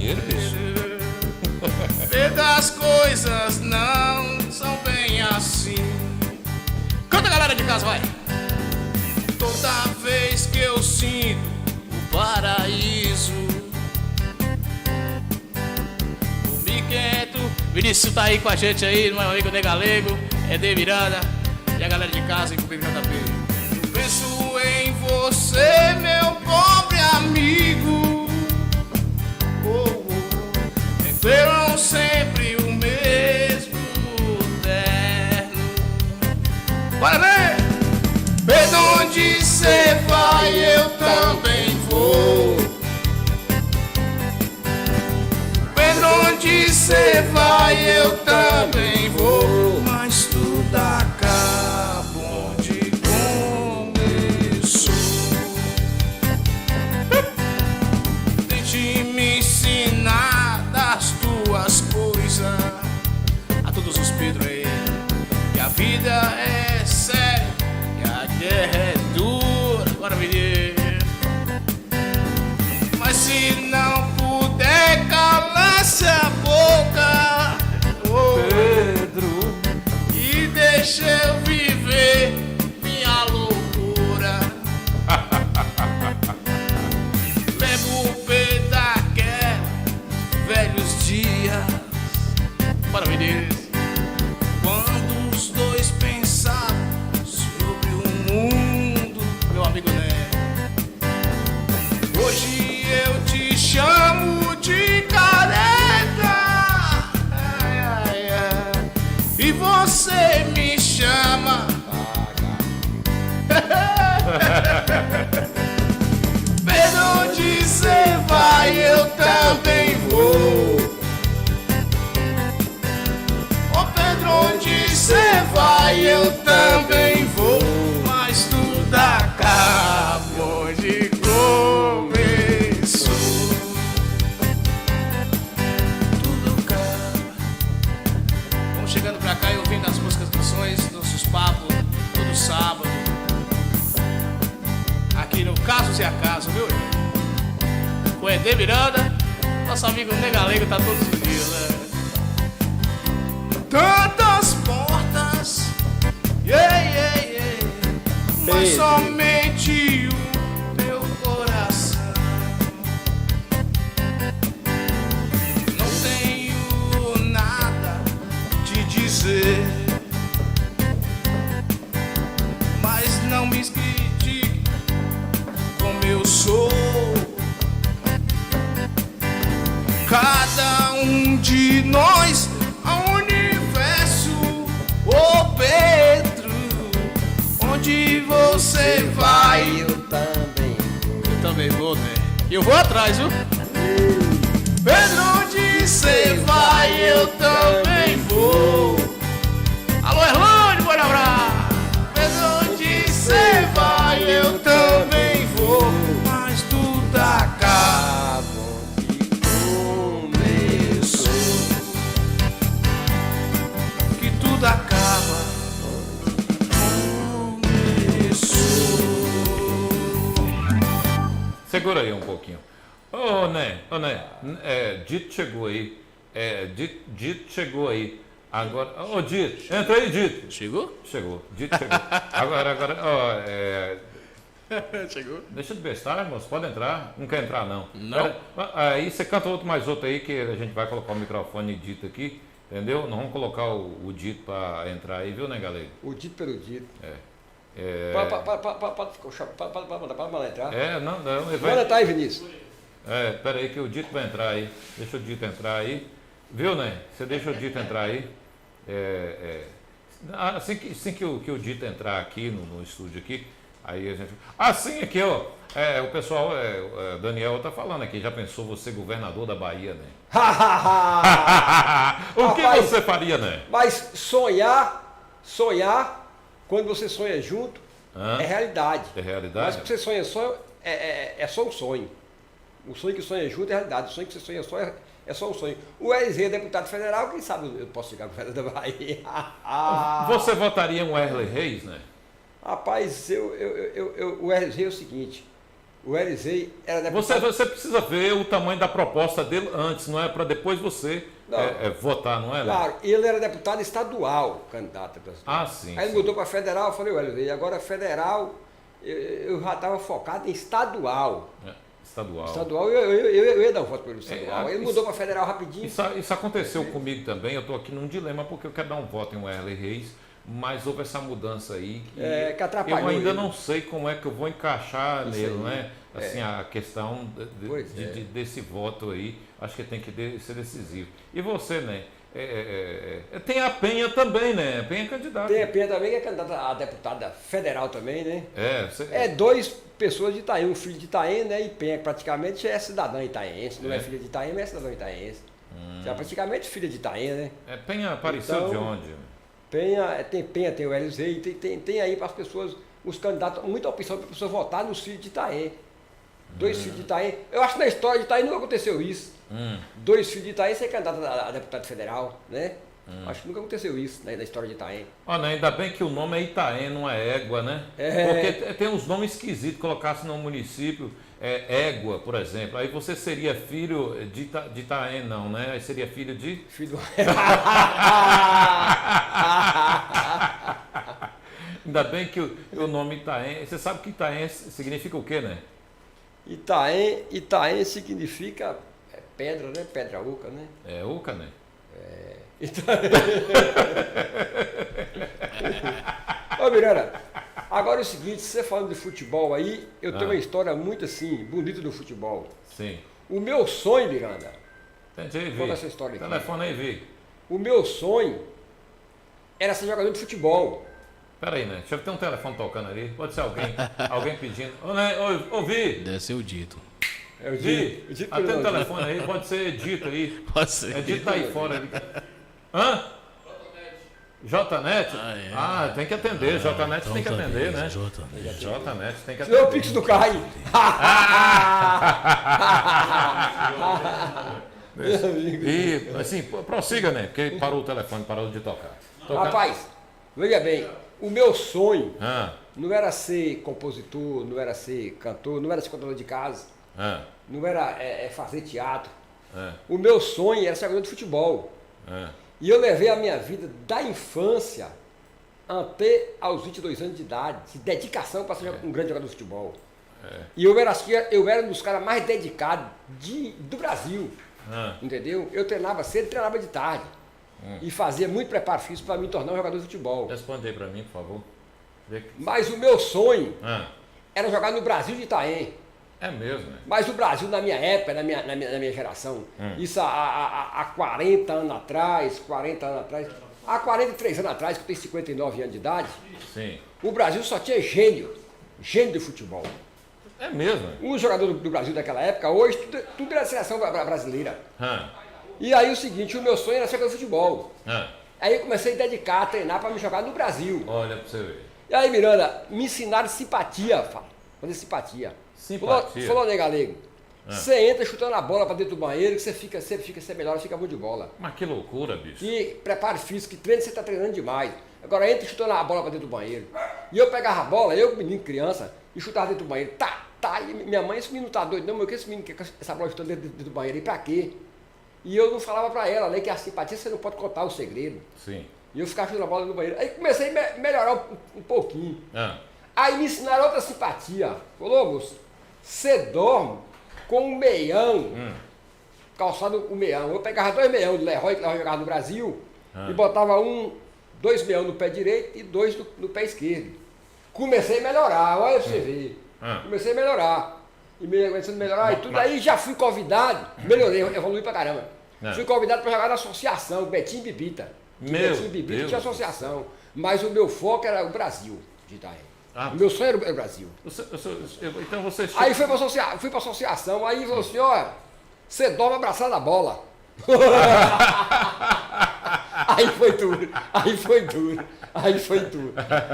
dinheiro, bicho. Das coisas não são bem assim. Canta, galera de casa, vai. Toda vez que eu sinto o paraíso, o Miqueto Vinícius tá aí com a gente aí, meu amigo Negalego, de Miranda e a galera de casa, e comigo JP. Eu penso em você, meu pobre amigo. Esperam sempre o mesmo terno. Bora ver! Vê onde cê vai, eu também vou. Vê onde cê vai, eu também vou. Mas tudo acaba onde começou. Tente me ensinar das tuas coisas, a todos os Pedro aí, que a vida é séria, que a guerra é dura. Bora, menino. Mas se não puder, cala-se a boca, Pedro. e deixa eu viver minha loucura. Lembro o pé daqueles velhos dias. Para Vinícius. Quando os dois pensavam sobre o mundo, meu amigo Né. Hoje eu te chamo de careta, ai, ai, ai, e você me chama. Pedro, onde cê vai, eu também vou. Ô Pedro, onde cê vai, eu também vou. Mas tudo acaba onde começou. Tudo acaba. Vamos chegando pra cá e ouvindo as músicas, canções, nossos papos, todo sábado. Aqui no Casos e Acaso, viu? Com o Ede Miranda, nosso amigo Negalego tá todos os dias, né? Tantas portas, yeah, yeah, yeah, mas somente o teu coração. Não tenho nada te dizer, mas não me critique como eu sou. Cada um de nós ao universo. Ô Pedro, onde você vai? Eu também vou. Eu também vou, né? Eu vou atrás, viu? Pedro, onde você vai? Eu também vou. Alô, Erlânio, bora abraço. Pedro, onde você vai? Eu também vou. Mas tudo acaba onde começou. Que tudo acaba começou. Segura aí um pouquinho. Ô, Né, Dito chegou aí. Dito chegou aí. Agora, ô, Dito, entra aí, Dito. Chegou? Chegou, Dito chegou. Agora, Chegou? deixa de bestar, moço, pode entrar. Não quer entrar, não. Não. Aí você canta mais outro aí, que a gente vai colocar o microfone Dito aqui, entendeu? Nós vamos colocar o Dito para entrar aí, viu, né, galera? O dito pelo dito. Para mandar entrar. Não, ele Manda entrar aí, Vinícius. pera aí que o Dito vai entrar aí. Deixa o Dito entrar aí. Viu, né? Você deixa o Dito entrar aí. Assim que o Dito entrar aqui no estúdio aqui, aí a gente... Assim aqui, ó. O pessoal, Daniel tá falando aqui, já pensou você governador da Bahia, né? O que Rapaz, você faria, né? Mas sonhar, quando você sonha junto, é realidade. É realidade? Mas quando você sonha só, é só um sonho. O sonho que sonha junto é realidade. O sonho que você sonha só é só um sonho. O Erley é deputado federal, quem sabe eu posso chegar governador da Bahia. Você votaria um Erley Reis, né? Rapaz, o Erley é o seguinte, O Elisei era deputado... Você precisa ver o tamanho da proposta dele antes, não é? Para depois você votar, não é? Claro, ele era deputado estadual, candidato a presidente. Ah, sim. Aí ele mudou para federal, eu falei, Elisei, agora federal, eu já estava focado em estadual. Estadual. Estadual, eu ia dar um voto pelo estadual. Aí ele mudou para federal rapidinho. Isso aconteceu comigo também. Eu estou aqui num dilema porque eu quero dar um voto em Werley Reis, mas houve essa mudança aí que atrapalhou. Eu ainda ele. não sei como é que eu vou encaixar Isso nele, aí. né? Assim, a questão desse voto aí, acho que tem que ser decisivo. E você, né? Tem a Penha também, né? A Penha é candidata. Tem a Penha também, que é candidata a deputada federal também, né? É dois pessoas de Itaém, um filho de Itaém, né? E Penha praticamente é cidadã itaense, não é filha de Itaém, mas é cidadã itaense. Já praticamente filha de Itaém, né? Penha apareceu então, de onde? Penha, tem o Elisei, tem aí para as pessoas, os candidatos, muita opção para as pessoas votar nos filhos de Itaém. Dois filhos de Itaém. Eu acho que na história de Itaém nunca aconteceu isso. Dois filhos de Itaém ser candidato a deputado federal, né? Acho que nunca aconteceu isso, né, na história de Itaém. Olha, ainda bem que o nome é Itaém, não é Égua, né? Porque tem uns nomes esquisitos, colocasse no município, Égua, por exemplo. Aí você seria filho de Itaém, não, né? Aí seria filho de... Filho do... Ainda bem que o nome Itaém... Você sabe que Itaém significa o quê, né? Itaém significa pedra, né? Pedra oca, né? É oca, né? Ô Miranda, agora é o seguinte, você falando de futebol aí, eu tenho uma história muito assim, bonita do futebol. Sim. O meu sonho, Miranda, Tente aí, conta essa história aqui. Telefone aí, Vi. O meu sonho era ser jogador de futebol. Pera aí, né? Deixa eu ter um telefone tocando ali. Pode ser alguém pedindo. Ô, Vi. Deve ser o Dito. É o Vi, Dito atende o telefone aí, pode ser Dito aí. Pode ser. Dito tá aí fora ali. Hã? JNet? Tem que atender. JNet tem que atender, né? JNet tem que atender. Senão o Pix do Cai. E, assim, prossiga, né? Porque parou o telefone, parou de tocar. Rapaz, veja bem, o meu sonho Ah, não era ser compositor, não era ser cantor, não era ser contador de casa, ah, não era fazer teatro. ah, O meu sonho era ser jogador de futebol. ah. E eu levei a minha vida da infância até aos 22 anos de idade, de dedicação para ser um grande jogador de futebol. E eu era um dos caras mais dedicados do Brasil, entendeu? Eu treinava cedo e treinava de tarde. E fazia muito preparo físico para me tornar um jogador de futebol. Responde aí pra mim, por favor. Mas o meu sonho Ah, era jogar no Brasil de Itaém. é mesmo, né? Mas o Brasil, na minha época, na minha geração, isso há 40 anos atrás, há 43 anos atrás, que eu tenho 59 anos de idade, Sim. o Brasil só tinha gênio de futebol. É mesmo. Os jogadores do Brasil daquela época, hoje, tudo era seleção brasileira. Ah, E aí o seguinte, o meu sonho era ser jogador de futebol. ah. Aí eu comecei a dedicar, a treinar para me jogar no Brasil. Olha pra você ver. E aí, Miranda, me ensinaram simpatia, fazer simpatia. Simpatia. Falou, né, galego? Você entra chutando a bola para dentro do banheiro, que você melhora, fica bom de bola. Mas que loucura, bicho. E preparo físico, que treino, você está treinando demais. Agora entra chutando a bola para dentro do banheiro. E eu pegava a bola, eu, menino, criança, e chutava dentro do banheiro. E minha mãe, esse menino tá doido, não, mas o que esse menino quer essa bola chutando dentro do banheiro? E pra quê? E eu não falava para ela, né, que a simpatia você não pode contar o segredo. Sim. E eu ficava chutando a bola no banheiro. Aí comecei a melhorar um pouquinho. Ah, Aí me ensinaram outra simpatia. Falou, moço, você dorme com um meião, calçado o meião. Eu pegava 2 meião do Leroy, que o Leroy jogava no Brasil, e botava 2 meião no pé direito e 2 no pé esquerdo. Comecei a melhorar, olha pra você ver. Comecei a melhorar. E começando a melhorar, e tudo aí já fui convidado, melhorei, evolui pra caramba. Fui convidado para jogar na associação, Betim Bibita. Betim Bibita tinha associação. Mas o meu foco era o Brasil de Itaém. O meu sonho era o Brasil. Então você... Aí fui pra associação, aí falou assim, ó, você dorme abraçado na bola. Aí foi duro.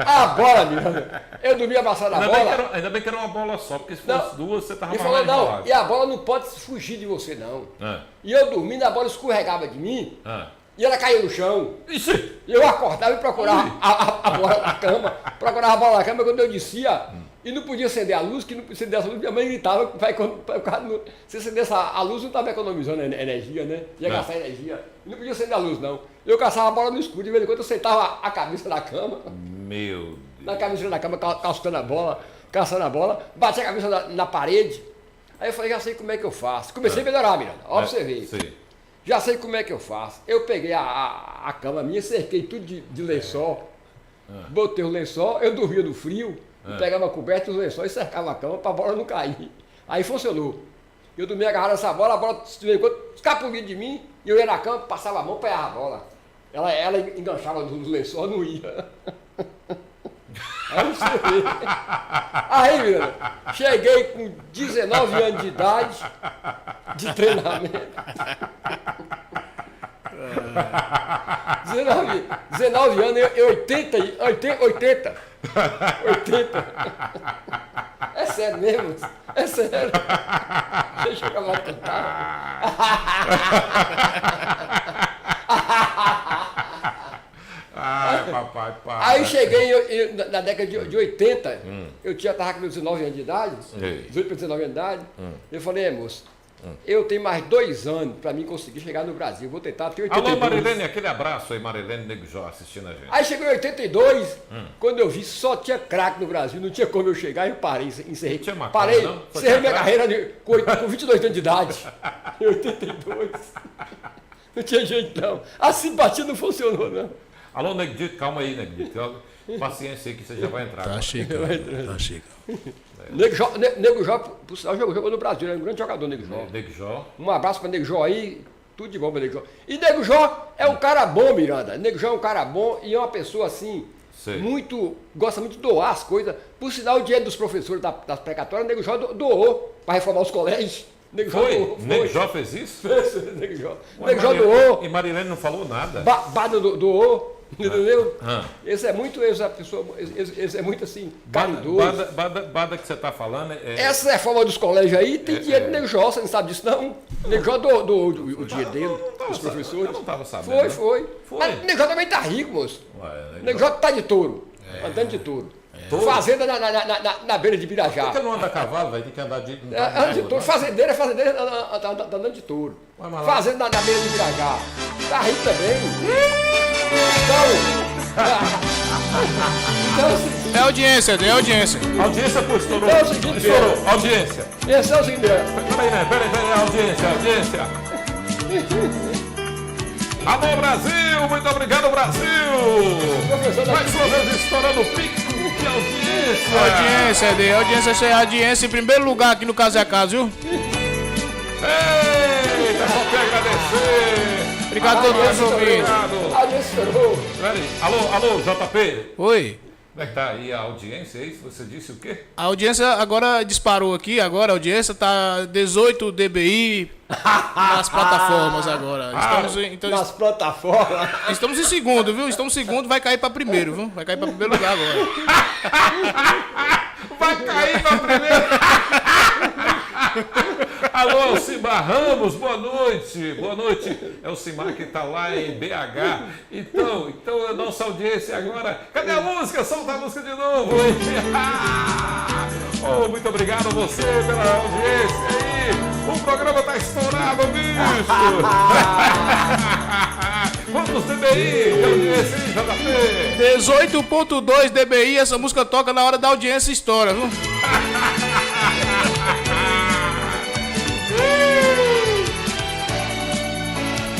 A bola, Miranda, eu dormi abraçado na bola. Ainda bem que era uma bola só, porque se fosse duas, você tava E mais falou, não, enrolado. e a bola não pode fugir de você, não. E eu dormindo, a bola escorregava de mim, e ela caiu no chão. Ixi! E eu acordava e procurava a bola na cama, quando eu descia, E não podia acender a luz, que não podia acender a luz, minha mãe gritava, se acendesse a luz não estava economizando energia, né? Ia gastar energia. E não podia acender a luz, não. Eu caçava a bola no escuro, de vez em quando eu sentava a cabeça na cama. Meu Deus. Na cabeça da cama, caçando a bola, batia a cabeça na parede. Aí eu falei, já sei como é que eu faço. Comecei a melhorar, Miranda, ó pra você ver. Sim. Já sei como é que eu faço. Eu peguei a cama minha, cerquei tudo de lençol, botei o lençol, eu dormia no frio, pegava a coberta e os lençóis e cercava a cama para a bola não cair. Aí funcionou. Eu dormia agarrado nessa bola, a bola escapulia de mim, e eu ia na cama, passava a mão, pegava a bola. Ela enganchava nos lençóis, não ia. Aí você vê. Aí, Miranda, cheguei com 19 anos de idade de treinamento. 19 anos, eu 80. É sério mesmo? É sério. Deixa eu acabar de cantar. Ai, papai, pai. Aí cheguei na década de 80, eu estava com 19 anos de idade, 18 para 19 anos de idade, eu falei, moço, eu tenho mais 2 anos para mim conseguir chegar no Brasil, vou tentar até 82. Alô, Marilene, aquele abraço aí, Marilene Nego Jó assistindo a gente. Aí chegou em 82, quando eu vi só tinha craque no Brasil, não tinha como eu chegar, eu parei, encerrei. Tinha maconha, Parei, não? Só encerrei tinha minha craque? carreira com 22 anos de idade, em 82. Não tinha jeito não, a simpatia não funcionou não. Alô, Negdito, calma aí, Negdito. Paciência aí que você já vai entrar. Tá chegando, tá chegando. Nego Jó, por sinal, jogou no Brasil, é um grande jogador, Nego Jó. Nego Jó. Um abraço para Nego Jó aí, tudo de bom para Nego Jó. E Nego Jó é um cara bom, Miranda. Nego Jó é um cara bom e é uma pessoa assim, Sei. gosta muito de doar as coisas. Por sinal, o dinheiro dos professores das precatórias, Nego Jó doou para reformar os colégios. Nego Jó Foi? doou. Nego Jó fez isso? Nego Jó. Ué, Nego Jó Marilene- doou. E Marilene não falou nada. Bada doou. Entendeu? Ah. Esse é muito assim, caridoso. Bada que você está falando é. Essa reforma dos colégios aí tem dinheiro do Nego Jó, você não sabe disso não? O Nego Jó doou o dinheiro dele, os professores. Eu não estava sabendo. Foi. Foi. Mas o Nego Jó também tá rico, moço. Ué, O Nego Jó tá de touro, andando de touro. Touro? Fazenda na beira de Por que Birajá. não anda a cavalo, vai ter que andar de. Anda de touro, fazendeiro tá andando de touro. Vai, mas lá. Fazenda na beira de Birajá. Tá rico também. Então, É audiência, é audiência. Audiência, pô, estourou. É o seguinte, Estourou. Audiência. esse é o seguinte, Peraí, né? Peraí, audiência. Alô, Brasil! Muito obrigado, Brasil! professor Mais uma vez estourando o pico de audiência! Audiência, audiência em primeiro lugar aqui no Caso é a Casa, viu? Eita, só quero agradecer! Obrigado a todos os ouvintes. Obrigado! Adicionou. Peraí, alô, JP! Oi. Como é que tá aí a audiência aí? Você disse o quê? A audiência agora disparou aqui, agora a audiência tá 18 dBi nas plataformas agora. Nas plataformas. Estamos em segundo, viu? Estamos em segundo, vai cair para primeiro, viu? Vai cair para primeiro lugar agora. Vai cair pra primeira! Alô, Alcimar Ramos, boa noite. Boa noite. É o Cimar que está lá em BH. Então a nossa audiência agora. Cadê a música? Solta a música de novo, hein? Oh, muito obrigado a você pela audiência aí. O programa tá estourado, bicho. Quantos DBI de audiência aí, JP? 18.2 dBi, essa música toca na hora da audiência e estoura, viu?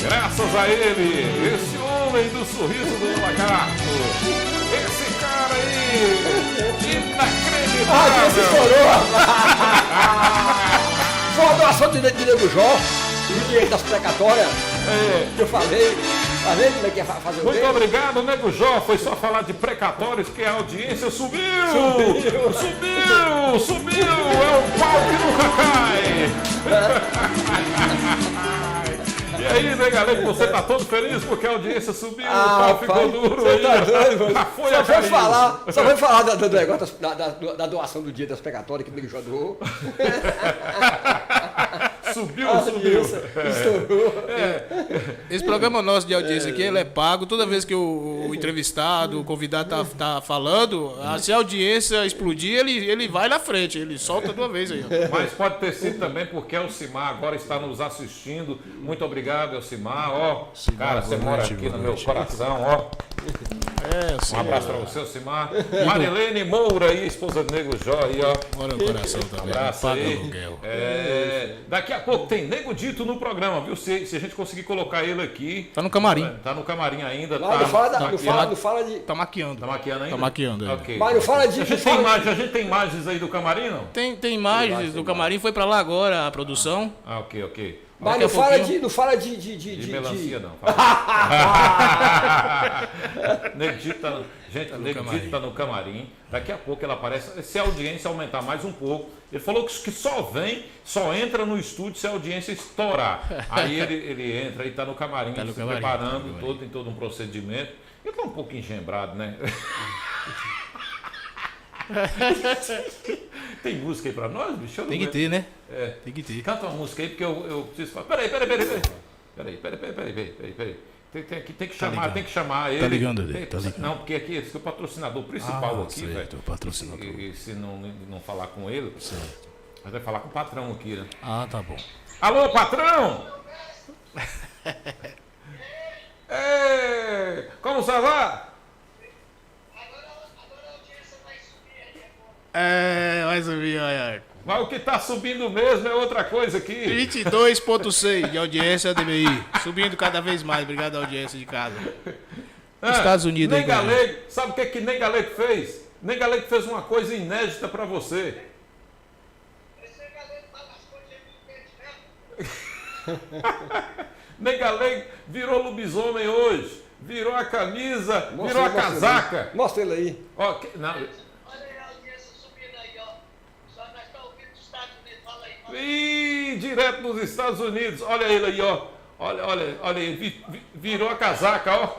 Graças a ele, esse homem do sorriso do lagarto, esse cara aí, Esse inacreditável. estourou, rapaz. Foi uma doação de Nego Jó, do direito das precatórias, que eu falei. Tá vendo como é que ia fazer o Muito dele? obrigado, Nego Jó. Foi só falar de precatórios que a audiência subiu. É o pau que nunca cai. E aí, né, galera, você tá todo feliz porque a audiência subiu, o pau ficou duro você aí. tá doido, mano. Já foi Só a foi carinho. falar do negócio da doação do dia das precatórias que o Nego Jó doou. Subiu. Estourou. Esse programa nosso de audiência aqui, ele é pago. Toda vez que o entrevistado, o convidado tá falando, se a audiência explodir, ele vai na frente. Ele solta de uma vez aí. Ó. Mas pode ter sido também porque Elcimar agora está nos assistindo. Muito obrigado, Elcimar. Ó, cara, você mora aqui no meu coração, ó. Um abraço para você, Elcimar. Marilene Moura aí, esposa do Nego Jó aí, ó. Olha no coração também. Abraço Paga aí. aluguel. Daqui a pouco tem Nego Dito no programa, viu? Se a gente conseguir colocar ele aqui. Tá no camarim. Tá no camarim ainda. Mas não fala de. Tá maquiando. Tá maquiando ainda? Tá maquiando ainda. Ok. Mas não fala de. A gente tem imagens aí do camarim, não? Tem imagens do camarim, foi pra lá agora a produção. Ah, ok. Mas Daqui a pouquinho. não fala de. De melancia, não. Nego Dito tá, gente, Nego Dito tá no camarim. Daqui a pouco ela aparece. Se a audiência aumentar mais um pouco, ele falou que só entra no estúdio se a audiência estourar. Aí ele entra e tá no camarim, se preparando, tem todo um procedimento. Ele tá um pouco engembrado, né? Tem música aí pra nós, bicho? Tem que ter, né? É. Tem que ter. Canta uma música aí, porque eu preciso falar. Peraí. Tem que chamar ele. Tá ligando ele, tá ligando. Não, porque aqui esse é o patrocinador principal aqui, certo, velho. o patrocinador. E se não falar com ele, mas vai falar com o patrão aqui, né? Ah, tá bom. Alô, patrão! Ei, como você vai? Vai subir, olha. Mas o que tá subindo mesmo é outra coisa aqui. 22,6 de audiência DBI. Subindo cada vez mais. Obrigado à audiência de casa. Estados Unidos Nem aí. Galego, sabe o que Nem Galego fez? Nem Galego fez uma coisa inédita pra você. Nem Galego virou lobisomem hoje. Virou a camisa, virou a casaca. Mostra ele aí. Ó, Ih, direto dos Estados Unidos. Olha ele aí, ó. Olha aí. Virou a casaca, ó.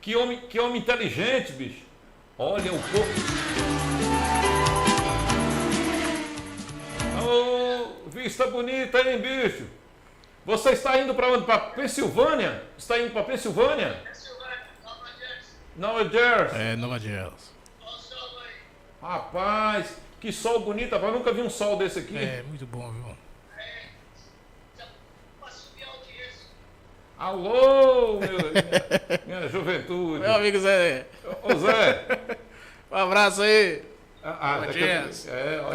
Que homem inteligente, bicho. Olha o corpo. Oh, vista bonita, hein, bicho? Você está indo para onde? Para Pensilvânia? Está indo para Pensilvânia? Nova Jersey. É, Nova Jersey. Rapaz, que sol bonito. Rapaz, eu nunca vi um sol desse aqui. É, muito bom, viu? Alô, minha juventude. Meu amigo Zé. Ô, Zé. Um abraço aí. Olha.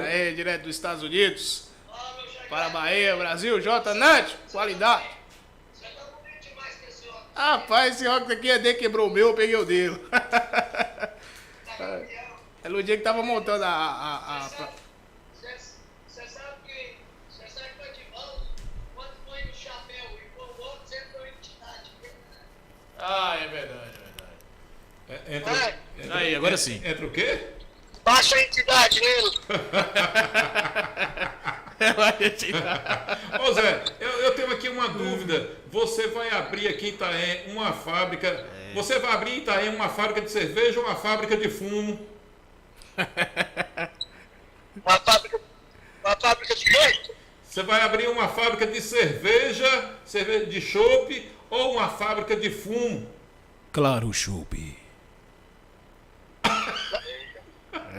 Aí, direto dos Estados Unidos. Para a Bahia, Brasil, JNet, qualidade. Rapaz, esse óculos aqui é dele, quebrou o meu, eu peguei o dele. É no dia que tava montando Você sabe que foi de mãos, quando foi no chapéu e com o outro, sempre foi entidade. Ah, é verdade. Aí, agora sim. Entra o quê? Baixa a entidade nele. Ô Zé, eu tenho aqui uma dúvida. Você vai abrir aqui em Itaém uma fábrica. Você vai abrir em Itaém uma fábrica de cerveja ou uma fábrica de fumo? Uma fábrica de quê? Você vai abrir uma fábrica de cerveja de chopp ou uma fábrica de fumo? Claro, chupi.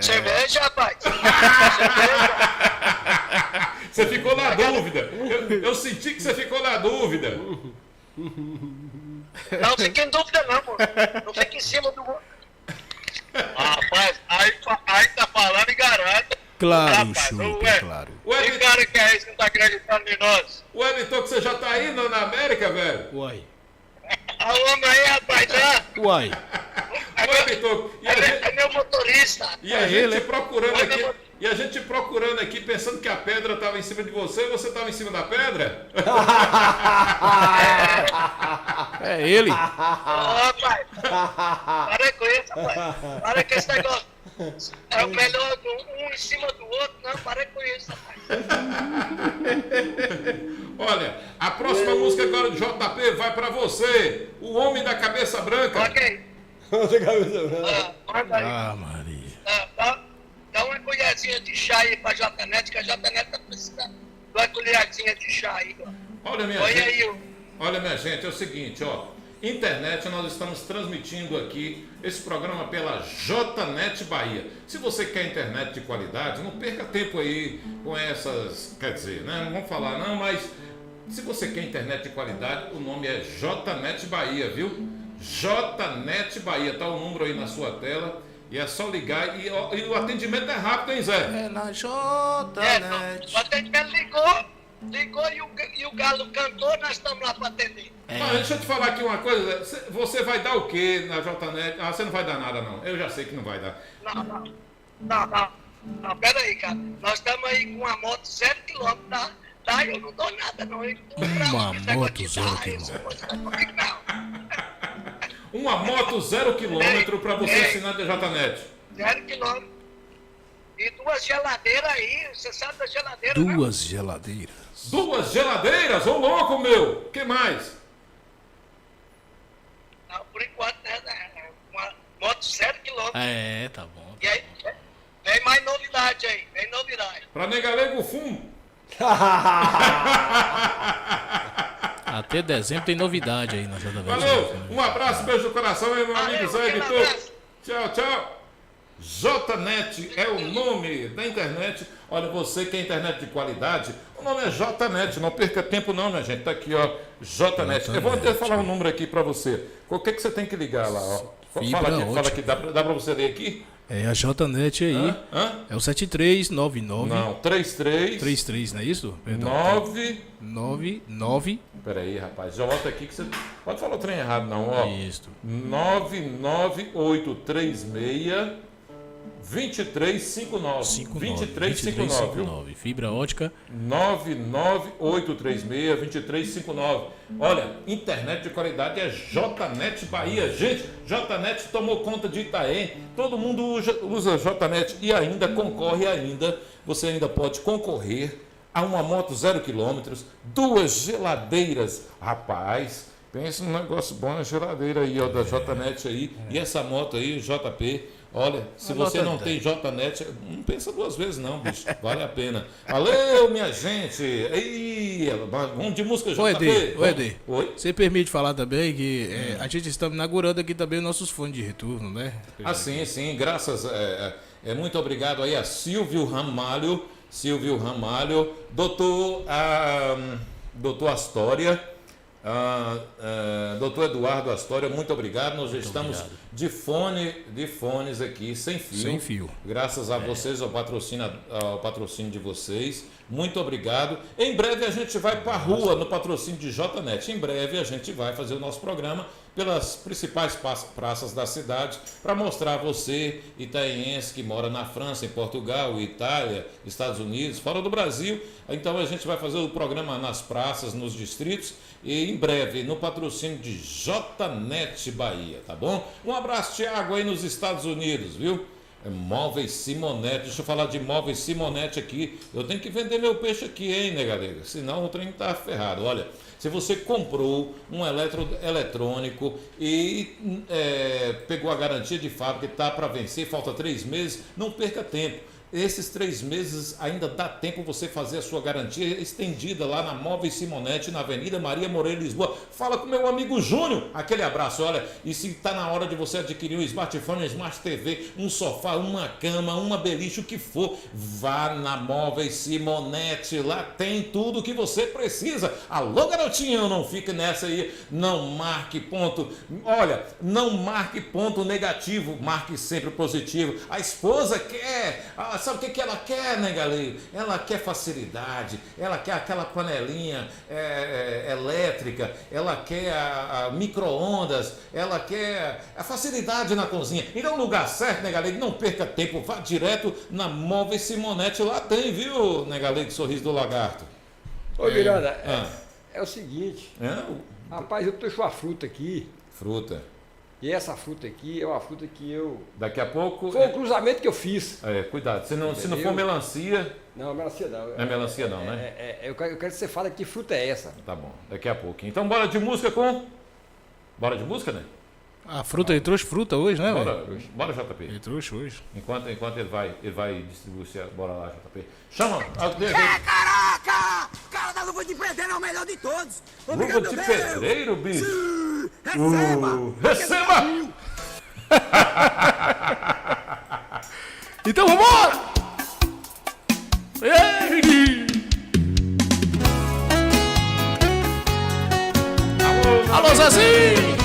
Cerveja, rapaz. Você ficou na dúvida. Eu senti que você ficou na dúvida. Não fique em dúvida não, mano. Não fique em cima do outro. Rapaz, aí tá falando e garante. Claro, Rapaz, chupi, ué. claro. Que cara que é esse que não tá acreditando em nós? O Wellington, que você já tá indo na América, velho? Uai. A homem aí, rapaz, né? Uai. Wellington, É meu motorista. e a gente procurando aqui, pensando que a pedra estava em cima de você, e você estava em cima da pedra? É ele. Ô, rapaz, para com isso, rapaz. Para com esse negócio. É o melhor um em cima do outro. Não, para com isso, rapaz. Olha, a próxima música agora do JP vai para você, o Homem da Cabeça Branca. Ok. Manda aí. Ah, Maria. Dá uma colherzinha de chá aí pra JNet, que a JNet tá precisando. uma colheradinha de chá aí, ó. Olha, minha Olha gente. aí, ó. Olha, minha gente, é o seguinte, ó. Internet, nós estamos transmitindo aqui esse programa pela JNet Bahia. Se você quer internet de qualidade, não perca tempo aí com essas, quer dizer, né? Não vamos falar não, mas se você quer internet de qualidade, o nome é JNet Bahia, viu? JNet Bahia, tá o número aí na sua tela e é só ligar e o atendimento é rápido, hein, Zé? É na JNet. O atendimento ligou e o galo cantou, nós estamos lá para atender. Mas deixa eu te falar aqui uma coisa, Zé. Você vai dar o quê na JNet? Ah, você não vai dar nada não, eu já sei que não vai dar. Não, pera aí, cara. Nós estamos aí com uma moto 0 km, tá? Eu não dou nada, não. Uma moto 0 km. Uma moto 0 km para você assinar da JNet. 0 km. E 2 geladeiras aí, você sabe da geladeira, né? 2 geladeiras. 2 geladeiras? Ô louco, meu! O que mais? Não, por enquanto, né? Uma moto 0 km. É, tá bom. E aí, vem mais novidade aí, vem novidade. Pra Negalego Fumo. Até dezembro tem novidade aí na JV. Valeu! Um abraço, beijo no coração aí, meu amigo Zé aquele Editor. abraço. Tchau, tchau. JNet é o nome da internet. Olha, você que é internet de qualidade, o nome é JNet. Não perca tempo não, minha gente. Tá aqui, ó, JNet. Eu vou até falar um número aqui pra você. O que você tem que ligar lá, ó? Fala aqui, dá pra você ler aqui? É a JNet aí. Hã? É o 7399. Não, 33, não é isso? Perdão. 99. Peraí, rapaz, já volta aqui que você. Pode falar o trem errado, não, ó. Isso. 99836 2359. 2359, viu? Fibra ótica. 99836-2359. Olha, internet de qualidade é JNet Bahia. Gente, JNet tomou conta de Itaém. Todo mundo usa JNet e ainda concorre você ainda pode concorrer a uma moto 0 km, 2 geladeiras. Rapaz, pensa num negócio bom, a geladeira aí, ó, da JNet aí. E essa moto aí, o JP. Olha, se você não tem JNet, não pensa 2 vezes não, bicho. Vale a pena. Valeu, minha gente. Ei, vamos de música, JP. Ô, Eder, Oi? você permite falar também que a gente está inaugurando aqui também nossos fones de retorno, né? Ah, sim, graças. Muito obrigado aí a Silvio Ramalho, doutor Astória. Doutor Eduardo Astória, muito obrigado. Nós já estamos de fones aqui, sem fio. Graças a vocês, ao patrocínio de vocês. Muito obrigado. Em breve a gente vai para a rua no patrocínio de JNet. Em breve a gente vai fazer o nosso programa pelas principais praças da cidade para mostrar a você, itaiense, que mora na França, em Portugal, Itália, Estados Unidos, fora do Brasil. Então a gente vai fazer o programa nas praças, nos distritos e em breve no patrocínio de JNet Bahia, tá bom? Um abraço, Thiago, aí nos Estados Unidos, viu? Móveis Simonete, deixa eu falar de Móveis Simonete aqui. Eu tenho que vender meu peixe aqui, hein, né, galera? Senão o trem tá ferrado. Olha, se você comprou um eletrônico e pegou a garantia de fábrica e tá para vencer, falta 3 meses, não perca tempo. Esses 3 meses ainda dá tempo você fazer a sua garantia estendida lá na Móveis Simonete, na Avenida Maria Moreira, Lisboa. Fala com meu amigo Júnior. Aquele abraço, olha. E se está na hora de você adquirir um smartphone, um Smart TV, um sofá, uma cama, uma beliche, o que for, vá na Móveis Simonete. Lá tem tudo o que você precisa. Alô, garotinho, não fique nessa aí. Não marque ponto. Olha, não marque ponto negativo. Marque sempre positivo. A esposa quer... Sabe o que ela quer, né, galera? Ela quer facilidade, ela quer aquela panelinha elétrica, ela quer a micro-ondas, ela quer a facilidade na cozinha. E no lugar certo, né, galera? Não perca tempo, vá direto na Móveis Simonete. Lá tem, viu, né, galera? Sorriso do Lagarto. Ô, Miranda, é o seguinte. Rapaz, eu trouxe uma fruta aqui. Fruta. E essa fruta aqui é uma fruta que eu... Daqui a pouco... Foi um cruzamento que eu fiz. Cuidado. Se não for melancia... Não, melancia não. Não é melancia não, né? Eu quero que você fale que fruta é essa. Tá bom, daqui a pouquinho. Então bora de música com... Bora de música, né? A fruta, ele trouxe fruta hoje, né, velho? Bora, JP. Ele trouxe hoje. Enquanto ele vai distribuir... Bora lá, JP. Chama! Caraca! Luva de Pedreiro é o melhor de todos. Luva de pedreiro, bicho. Receba! Receba! Então vambora! Ei! Alô, Zezinho!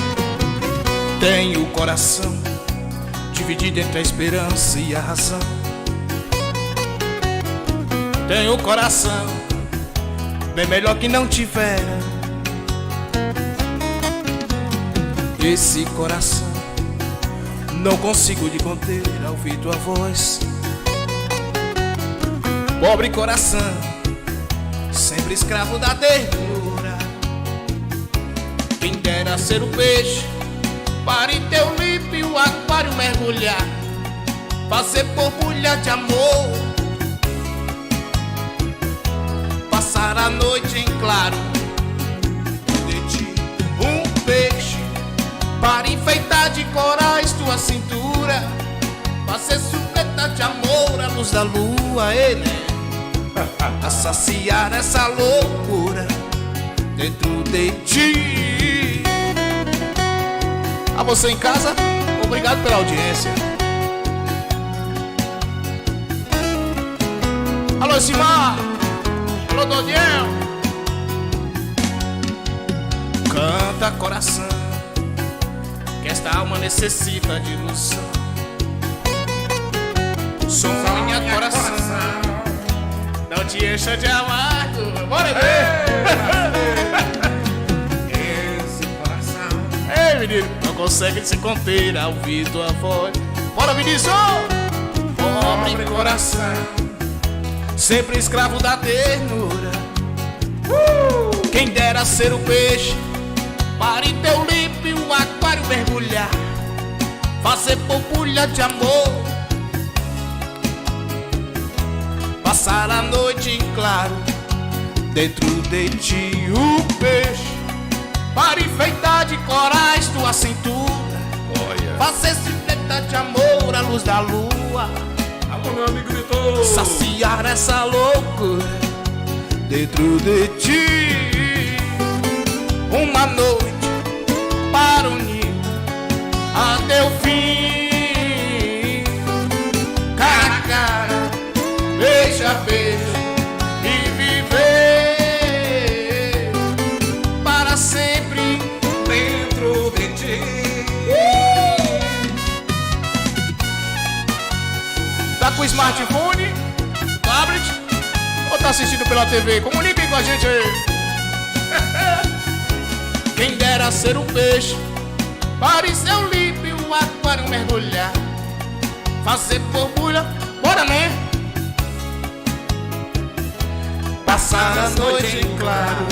Tenho o coração dividido entre a esperança e a razão. Tenho o coração bem melhor que não tivera. Esse coração não consigo de conter ao ouvir tua voz. Pobre coração, sempre escravo da ternura. Quem dera ser o peixe para em teu límpido aquário mergulhar, fazer borbulha de amor, passar a noite em claro de ti. Um peixe para enfeitar de corais tua cintura, fazer surpresa de amor à luz da lua, né? A saciar essa loucura dentro de ti. A você em casa, obrigado pela audiência. Alô, Simar! Alô, Dodiel! Canta, coração, que esta alma necessita de ilusão. Sonha, coração, Não te encha de amargo. Bora ver! esse coração Ei, menino! Não consegue se conter ao ouvir tua voz. Bora, Vinícius! pobre coração, sempre escravo da ternura. Quem dera ser o peixe para em teu límpido aquário mergulhar, fazer borbulha de amor, passar a noite em claro dentro de ti. O peixe para enfeitar de corais tua cintura, fazer silhueta de amor à luz da lua. Alô, meu amigo Vitor. Saciar essa loucura dentro de ti. Uma noite para unir até o fim. Cara a cara, beijo a beijo e viver para sempre dentro de ti. Tá com o smartphone, tablet ou tá assistindo pela TV? Comuniquem com a gente aí. Quem dera ser um peixe para em seu límpido aquário mergulhar, fazer borbulha, bora né? Passar a noite em claro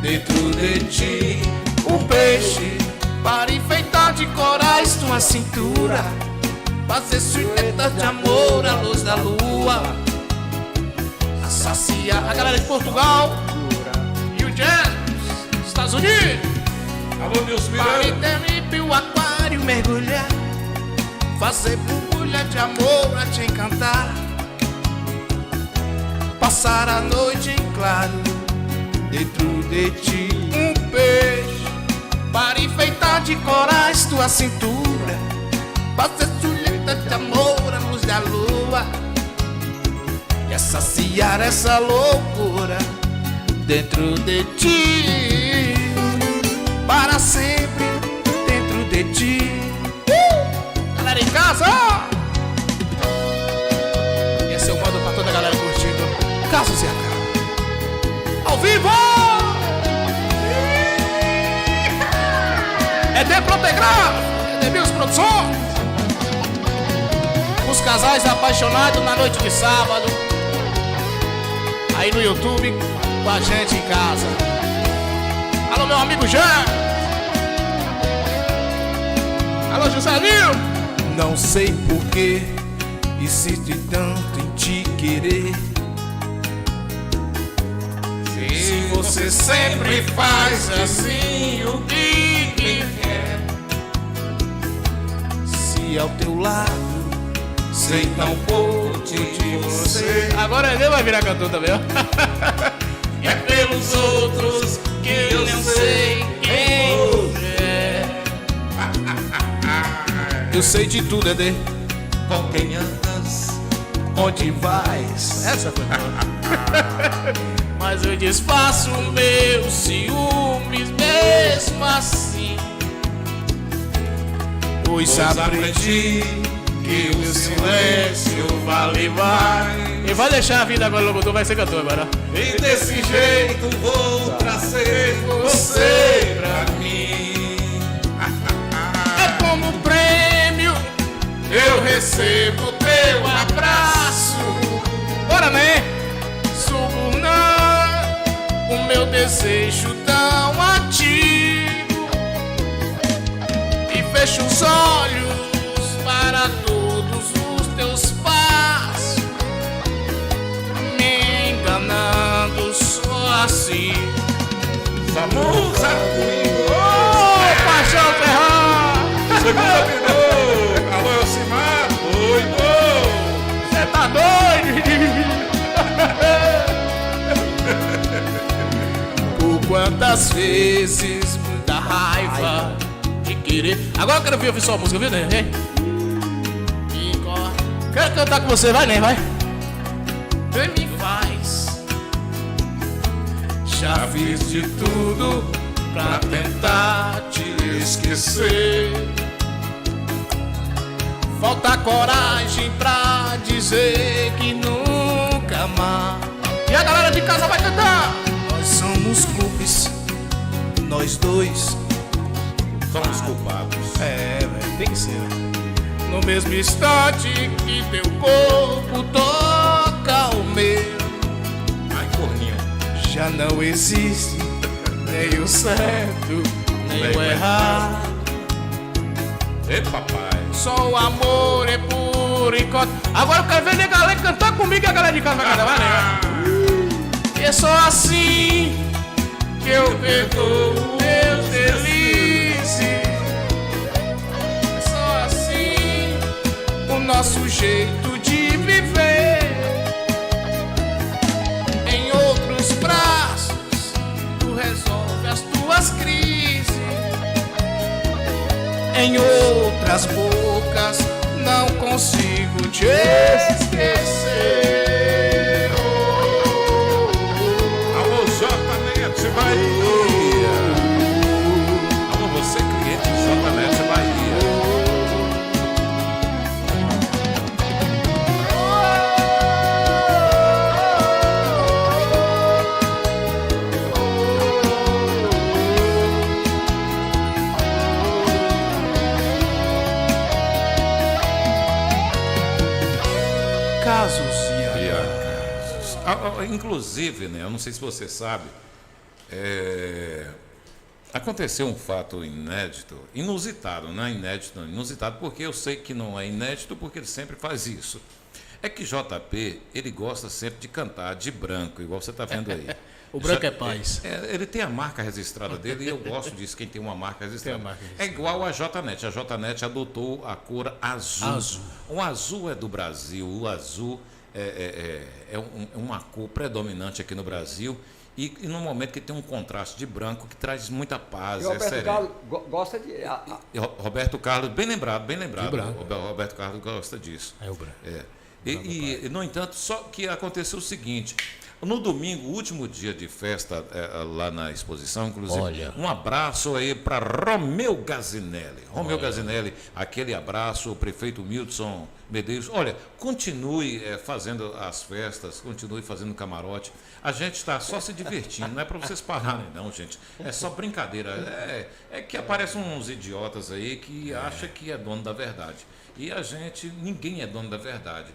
dentro de ti. Um peixe para enfeitar de corais tua cintura, fazer silhueta de amor à luz da lua, a saciar A galera de Portugal e o Jazz, Estados Unidos. Alô, Nilson para em Miranda. teu límpido aquário mergulhar, fazer borbulha de amor a te encantar, passar a noite em claro dentro de ti. Um peixe para enfeitar de corais tua cintura, fazer silhueta de amor à luz da lua, e saciar essa loucura dentro de ti, para sempre dentro de ti. Galera em casa, ó! Esse é o modo pra toda a galera curtindo Casos e a Cara ao vivo! É de Protegraf, é de Bills Produções. Os casais apaixonados na noite de sábado, aí no YouTube com a gente em casa. Alô, meu amigo Jean. Alô, Josélinho. Não sei porquê insiste tanto em te querer, se você sempre faz assim o que quer. Se ao teu lado sei tão pouco de você. Agora ele vai virar cantor também, ó. E é pelos outros que eu não sei quem é. Eu sei de tudo, Edê. Com quem andas? Onde vais? Essa foi boa. Mas eu disfarço meus ciúmes mesmo assim. Pois aprendi que o silêncio vale mais. E vai deixar a vida agora, locutor, vai ser cantor agora. E desse jeito vou trazer você pra mim. É como prêmio, eu recebo teu abraço. Bora, né? Subornar o meu desejo tão antigo. E fecho os olhos para todos os teus passos, me enganando só assim. Vamos comigo. Ô, paixão terra! Segunda virou. Alô, Elcimar. Oi, pô. Você tá doido? Por quantas vezes muita raiva de querer. Agora eu quero ouvir sua música, viu, né? Quero cantar com você, vai, né? Vai. Vem, me faz. Já fiz de tudo pra tentar te esquecer. Falta coragem pra dizer que nunca mais. E a galera de casa vai cantar. Nós somos cúmplices, nós dois. Somos culpados. É, velho, tem que ser. No mesmo instante que teu corpo toca o meu, Ai, corninho. já não existe nem o certo, nem o errado. Ei, papai. Só o amor é por enquanto. Agora eu quero ver a galera cantar comigo e a galera de casa vai cantar, vai, né? É só assim que eu perdoo meus delícias. É só assim o nosso jeito de viver. Em outros braços tu resolve as tuas crises. Em outras bocas não consigo te esquecer. Alô, J-Net Bahia. Alô, você cliente do J-Net Bahia. Casos e Inclusive, né, eu não sei se você sabe, aconteceu um fato inédito, inusitado, não é inédito, não, inusitado porque eu sei que não é inédito porque ele sempre faz isso. É que JP, ele gosta sempre de cantar de branco, igual você está vendo aí. O branco é paz. Ele tem a marca registrada dele e eu gosto disso, quem tem uma marca registrada. É igual a JNet. A JNet adotou a cor azul. O azul é do Brasil, o azul é uma cor predominante aqui no Brasil. E no momento que tem um contraste de branco que traz muita paz. E o Roberto Carlos gosta de. Roberto Carlos, bem lembrado. branco. Roberto Carlos gosta disso. É o branco. E, no entanto, só que aconteceu o seguinte: no domingo, último dia de festa lá na exposição, inclusive, Olha. um abraço aí para Romeu Gazinelli. Romeu Gazinelli, aquele abraço, o prefeito Milton Medeiros. Olha, continue fazendo as festas, continue fazendo camarote. A gente está só se divertindo, não é para vocês pararem, não, gente. É só brincadeira. É que aparecem uns idiotas aí que acham que é dono da verdade. E a gente, ninguém é dono da verdade.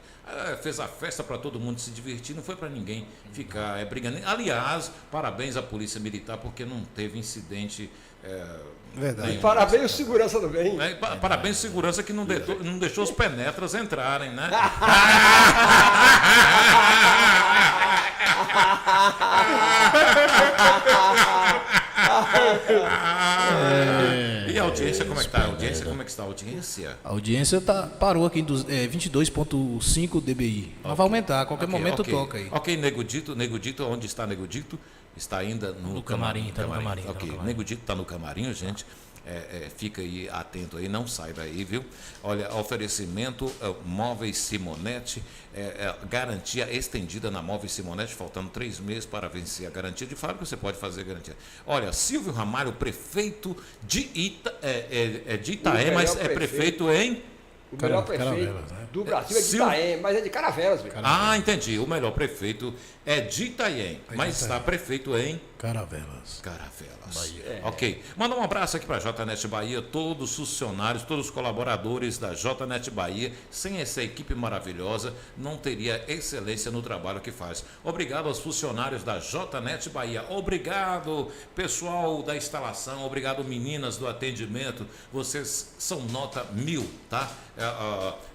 Fez a festa para todo mundo se divertir, não foi para ninguém ficar brigando. Aliás, parabéns à Polícia Militar, porque não teve incidente. Verdade. Nenhum. Parabéns ao segurança do bem. Parabéns à segurança que não deixou os penetras entrarem, né? E a audiência, como é que tá? A audiência, como é que está a audiência? A audiência parou aqui em 22,5 dBi. Mas vai aumentar, a qualquer momento toca aí. Ok, Nego Dito, onde está Nego Dito? Está ainda no camarim. Tá no camarim. Ok, Nego Dito está no camarim, gente. Fica aí atento aí, não sai daí, viu? Olha, oferecimento Móveis Simonetti, garantia estendida na Móveis Simonetti, faltando 3 meses para vencer a garantia de fábrica, você pode fazer garantia. Olha, Silvio Ramalho, prefeito de Itaé, mas prefeito em... O melhor prefeito do Brasil é de Itaém, mas é de Caravelas, velho. Ah, entendi. O melhor prefeito é de Itaém, mas está prefeito em Caravelas. Bahia. Ok. Manda um abraço aqui para a JNet Bahia, todos os funcionários, todos os colaboradores da JNet Bahia. Sem essa equipe maravilhosa, não teria excelência no trabalho que faz. Obrigado aos funcionários da JNet Bahia. Obrigado, pessoal da instalação. Obrigado, meninas do atendimento. Vocês são nota 1000, tá?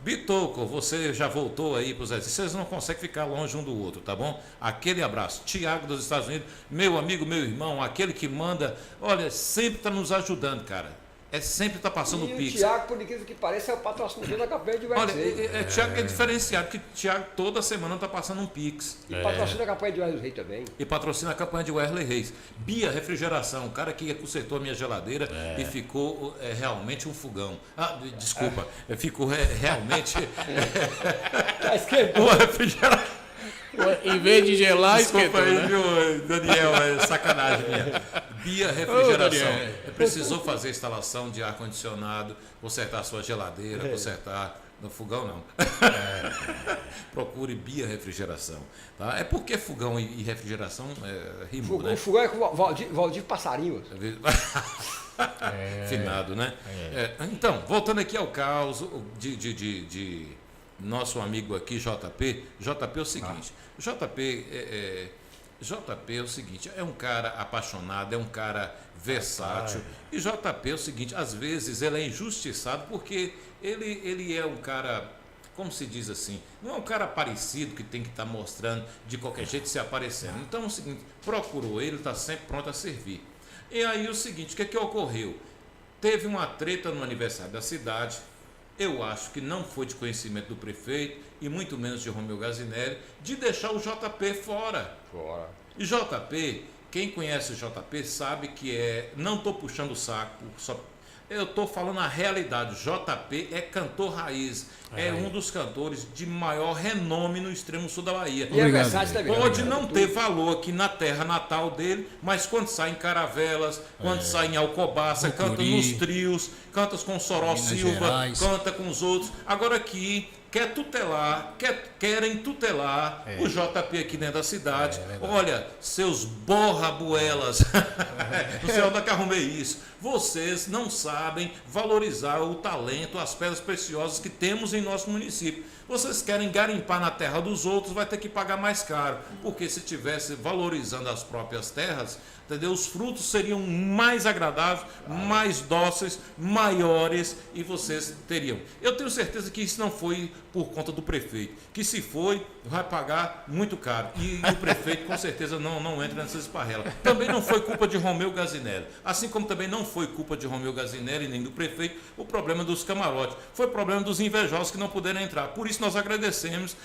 Bitoco, você já voltou aí para os exercícios. Vocês não conseguem ficar longe um do outro, tá bom? Aquele abraço. Tiago dos Estados Unidos, meu amigo, meu irmão, aquele que manda, olha, sempre está nos ajudando, cara. Sempre está passando o Pix. O Tiago, por incrível que pareça, é o patrocinador da campanha de Wesley Reis. Olha, Tiago é diferenciado, porque Tiago toda semana está passando um Pix. E patrocina a campanha de Wesley Reis também. E patrocina a campanha de Wesley Reis. Bia Refrigeração, o cara que consertou a minha geladeira e ficou realmente um fogão. Desculpa, ficou realmente Tá esquentando. uma refrigeração. Em vez de gelar, Desculpa esquentou, aí, né? viu, Daniel, sacanagem minha. Bia Refrigeração. Daniel. Precisou fazer instalação de ar-condicionado, consertar a sua geladeira, consertar no fogão, não. Procure Bia Refrigeração. Tá? É porque fogão e refrigeração rimou, né? O fogão é com o Valdir Passarinho. Finado, né? Então, voltando aqui ao caos de nosso amigo aqui, JP. JP é o seguinte, JP é o seguinte, é um cara apaixonado, é um cara versátil. E JP é o seguinte, às vezes ele é injustiçado porque ele é um cara, como se diz assim, não é um cara parecido que tem que estar mostrando de qualquer jeito se aparecendo. Então é o seguinte, procurou ele, está sempre pronto a servir. E aí o seguinte, o que ocorreu? Teve uma treta no aniversário da cidade. Eu acho que não foi de conhecimento do prefeito e muito menos de Romeu Gazinelli de deixar o JP fora. E JP, quem conhece o JP sabe que não estou puxando o saco, eu estou falando a realidade. JP é cantor raiz, é um dos cantores de maior renome no extremo sul da Bahia. E é versátil também. Pode não ter valor aqui na terra natal dele, mas quando sai em Caravelas, quando sai em Alcobaça, canta nos trios, canta com Soró Silva, Gerais. canta com os outros. Agora aqui querem tutelar o JP aqui dentro da cidade. Olha, seus borrabuelas, não sei onde é que arrumei isso. Vocês não sabem valorizar o talento, as pedras preciosas que temos em nosso município. Vocês querem garimpar na terra dos outros, vai ter que pagar mais caro. Porque se estivesse valorizando as próprias terras, entendeu? Os frutos seriam mais agradáveis, mais dóceis, maiores e vocês teriam. Eu tenho certeza que isso não foi por conta do prefeito. Que se foi, vai pagar muito caro. E o prefeito com certeza não entra nessas esparrelas. Também não foi culpa de Romeu Gazinelli. Assim como também não foi culpa de Romeu Gazinelli nem do prefeito o problema dos camarotes. Foi problema dos invejosos que não puderam entrar. Por isso nós agradecemos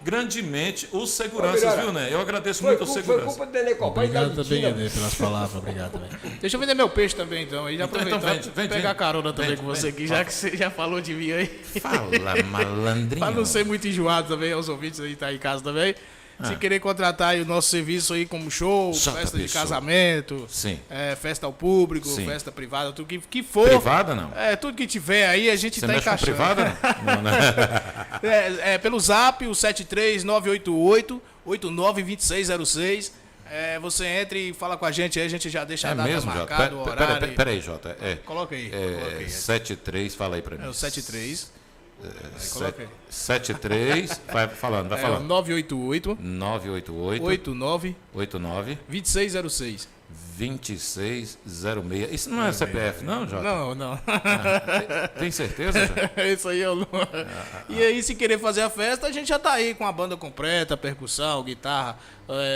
grandemente os seguranças, viu, né? Eu agradeço muito aos seguranças. Foi culpa do Nenê Copa. Obrigado também, Nenê, pelas palavras. Obrigado também. Deixa eu vender meu peixe também, então. Aí já aproveitar pegar carona também com você aqui, já que você já falou de mim aí. Fala, malandrinho. Para não ser muito enjoado também aos ouvintes aí, tá em casa também. Se querer contratar aí o nosso serviço aí como show, festa de casamento, festa ao público, festa privada, tudo que for. Privada não? Tudo que tiver aí a gente Você tá mexe encaixando. com privada não? Não. Pelo zap, o 73988-892606. Você entra e fala com a gente aí, a gente já deixa a data mesmo, marcada, o horário. Peraí, Jota. Coloca aí. 73, fala aí pra mim. É o 73. Coloca aí. 73, vai falando. 988 89 2606. 2606. Isso não é CPF, não, Jota? Não. Tem certeza, Jota? Isso aí eu não. E aí, se querer fazer a festa, a gente já tá aí com a banda completa, percussão, guitarra,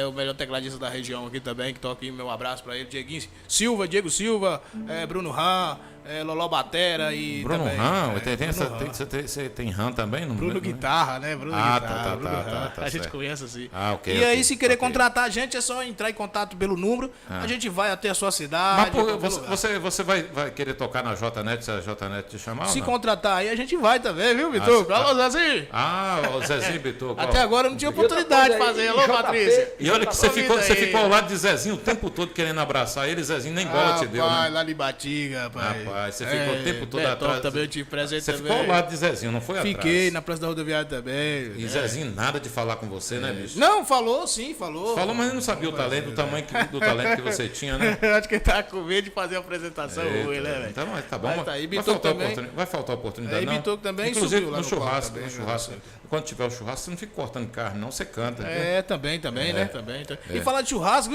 o melhor tecladista da região aqui também, que toca aqui, meu abraço pra ele, Diego Silva, Bruno Ram, Loló Batera e Bruno também... Ram, Bruno Ram. você tem Ram também? Não Bruno Guitarra, né? Bruno Ah, Guitarra. Bruno Ram. tá A gente certo. conhece assim. Ah, ok, E ok, aí, se querer ok. contratar a gente, é só entrar em contato pelo número. A gente vai até a sua cidade. Mas pô, qualquer lugar. você vai querer tocar na JNet se a JNet te chamar? Se ou não? contratar aí, a gente vai também, viu, Vitor? Alô, Zezinho. Ah, o Zezinho Bituco. Até agora eu não tinha oportunidade de fazer. Alô, Patrícia. E olha que Convida você aí. ficou ao lado de Zezinho o tempo todo querendo abraçar ele, Zezinho nem bola te deu, Rapaz, né? lá de Batiga, rapaz. Rapaz, você ficou o tempo todo Betão atrás. também eu tive presente Você também. ficou ao lado de Zezinho, não foi Fiquei atrás. na Praça da Rodoviária também. E Zezinho nada de falar com você, né, bicho? Não, falou sim, falou. Falou, mas ele não sabia o talento, o tamanho do talento que você tinha, né? Acho que ele tá com medo de fazer a apresentação hoje, né, velho? Então, mas tá bom. Mas tá aí, vai, Bituco faltar também. vai faltar oportunidade, Aí, não? Bituco também Inclusive, subiu lá no no churrasco, palco também, no churrasco. Quando tiver o churrasco, você não fica cortando carne, não, você canta. É, também, né? Também. E falar de churrasco,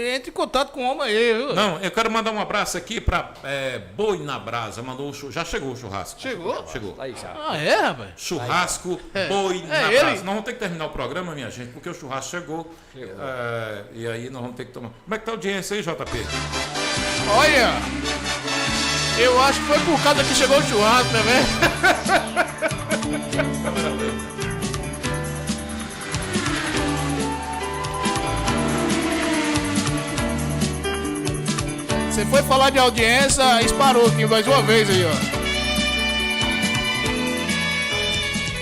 entre em contato com o homem aí, viu? Não, eu quero mandar um abraço aqui pra Boi na Brasa. Já chegou o churrasco. Chegou? Chegou. Aí já. Ah, é, rapaz? Churrasco Boi na ele. Brasa. Nós vamos ter que terminar o programa, minha gente, porque o churrasco chegou. E aí nós vamos ter que tomar. Como é que tá a audiência aí, JP? Olha, eu acho que foi por causa que chegou o churrasco também. Você foi falar de audiência, disparou aqui mais uma vez aí, ó.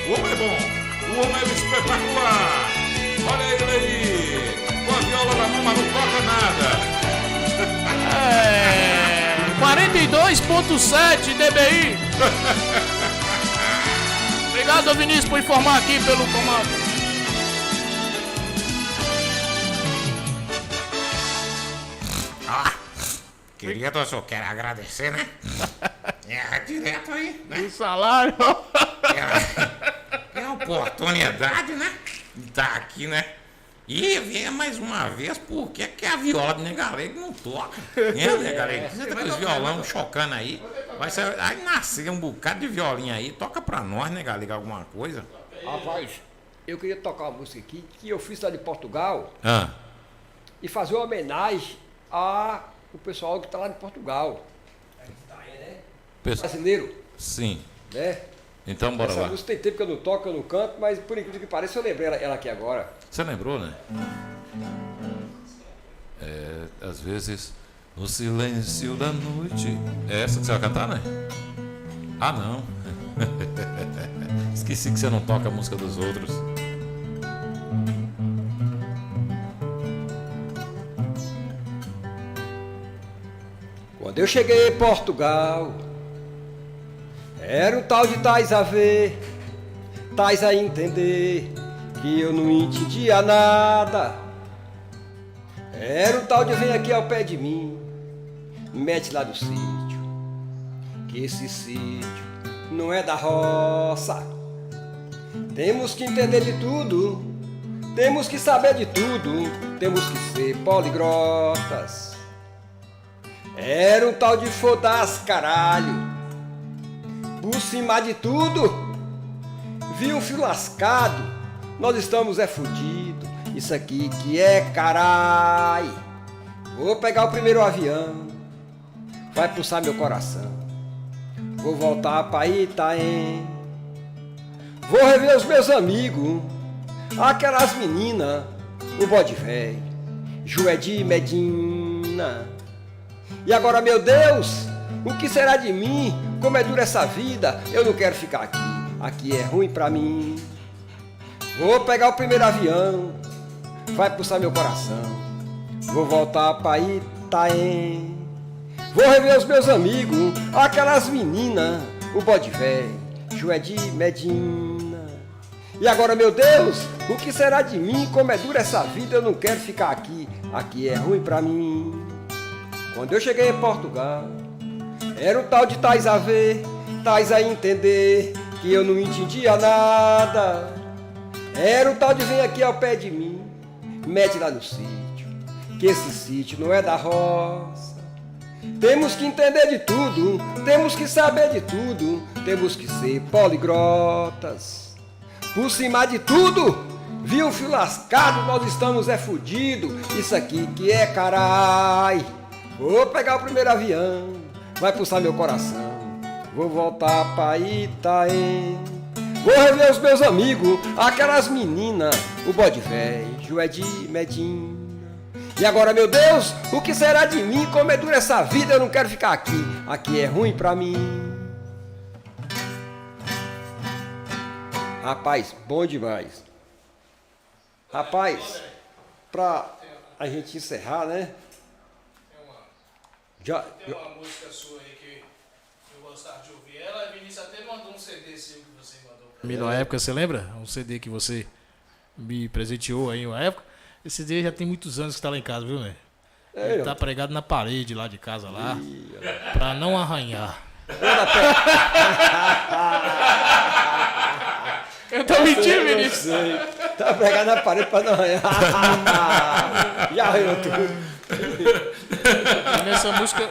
O homem é bom, o homem é espetacular. Olha ele aí, com a viola na mão, mas não toca nada. É, 42.7 dBi. Obrigado, Vinícius, por informar aqui pelo comando. Querido, eu só quero agradecer, né? Direto aí, né? O salário. É a oportunidade, né? De estar aqui, né? E ver mais uma vez por que a viola do Negalega não toca. Né, Negalega? Você tá com os violão chocando aí. Aí nascer um bocado de violinha aí. Toca pra nós, Negalega, alguma coisa. Rapaz, eu queria tocar uma música aqui que eu fiz lá de Portugal Ah, e fazer uma homenagem ao pessoal que está lá de Portugal. Brasileiro, sim. né? Então bora Essa lá. música tem tempo que eu não toco, eu não canto, mas por incrível que pareça eu lembrei ela aqui agora. Você lembrou, né? Às vezes, no silêncio da noite. É essa que você vai cantar, né? Ah, não. Esqueci que você não toca a música dos outros. Quando eu cheguei em Portugal, era um tal de tais a ver, tais a entender, que eu não entendia nada. Era um tal de vem aqui ao pé de mim, mete lá do sítio, que esse sítio não é da roça. Temos que entender de tudo, temos que saber de tudo, temos que ser poliglotas. Era um tal de foda-se caralho, por cima de tudo, vi um fio lascado, nós estamos fudido, isso aqui que é carai. Vou pegar o primeiro avião, vai pulsar meu coração, vou voltar pra Itaém, vou rever os meus amigos, aquelas meninas, o bode velho, Juedi Medina. E agora, meu Deus, o que será de mim? Como é dura essa vida, eu não quero ficar aqui, aqui é ruim pra mim. Vou pegar o primeiro avião, vai pulsar meu coração, vou voltar pra Itaém, vou rever os meus amigos, aquelas meninas, o bode velho, Juedi Medina. E agora, meu Deus, o que será de mim? Como é dura essa vida, eu não quero ficar aqui, aqui é ruim pra mim. Quando eu cheguei em Portugal, era um tal de tais a ver, tais a entender, que eu não entendia nada. Era um tal de vem aqui ao pé de mim, mete lá no sítio, que esse sítio não é da roça. Temos que entender de tudo, temos que saber de tudo, temos que ser poliglotas. Por cima de tudo, vi um fio lascado, nós estamos fudido, isso aqui que é carai. Vou pegar o primeiro avião, vai pulsar meu coração. Vou voltar pra Itaém, vou rever os meus amigos, aquelas meninas, o bode velho é de Medina. E agora, meu Deus, o que será de mim? Como é dura essa vida, eu não quero ficar aqui. Aqui é ruim pra mim. Rapaz, bom demais. Rapaz, pra a gente encerrar, né? Tem uma música sua aí que eu gostava de ouvir. Ela, Vinícius, até mandou um CD seu que você mandou pra mim na época, você lembra? Um CD que você me presenteou aí uma época. Esse CD já tem muitos anos que tá lá em casa, viu, né? Ele tá pregado na parede lá de casa lá, pra não arranhar. Eu tô mentindo, Vinícius. Tá pregado na parede pra não arranhar. Já arranhou tudo. Nessa música.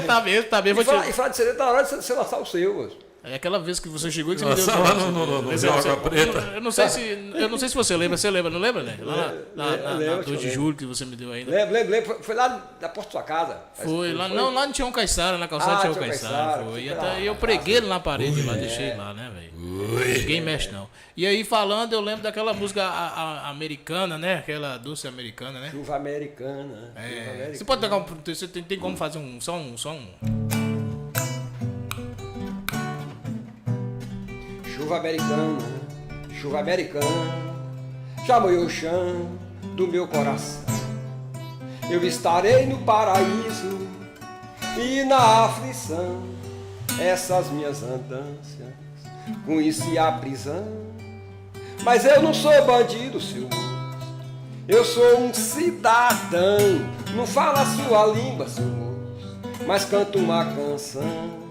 Tá mesmo. E falar de CD, tá na hora de você lançar o seu, moço. É aquela vez que você chegou e que você me deu. Lá no Joga Preta. Eu não sei se você lembra. Você lembra, não lembra, né? Lá na 2 de julho que você me deu ainda. Lembro. Foi lá da porta da sua casa. Foi lá, não, lá no Tião Caiçara, na calçada Tião Caiçara. Foi. E eu preguei ele na parede lá, deixei lá, né, velho? Ninguém mexe, não. E aí, falando, eu lembro daquela música americana, né? Aquela doce americana, né? Chuva americana. Você pode tocar você tem como fazer só um. Chuva americana, já molhou o chão do meu coração. Eu estarei no paraíso e na aflição, essas minhas andanças, conheci a prisão. Mas eu não sou bandido, seu moço, eu sou um cidadão. Não falo a sua língua, seu moço, mas canto uma canção.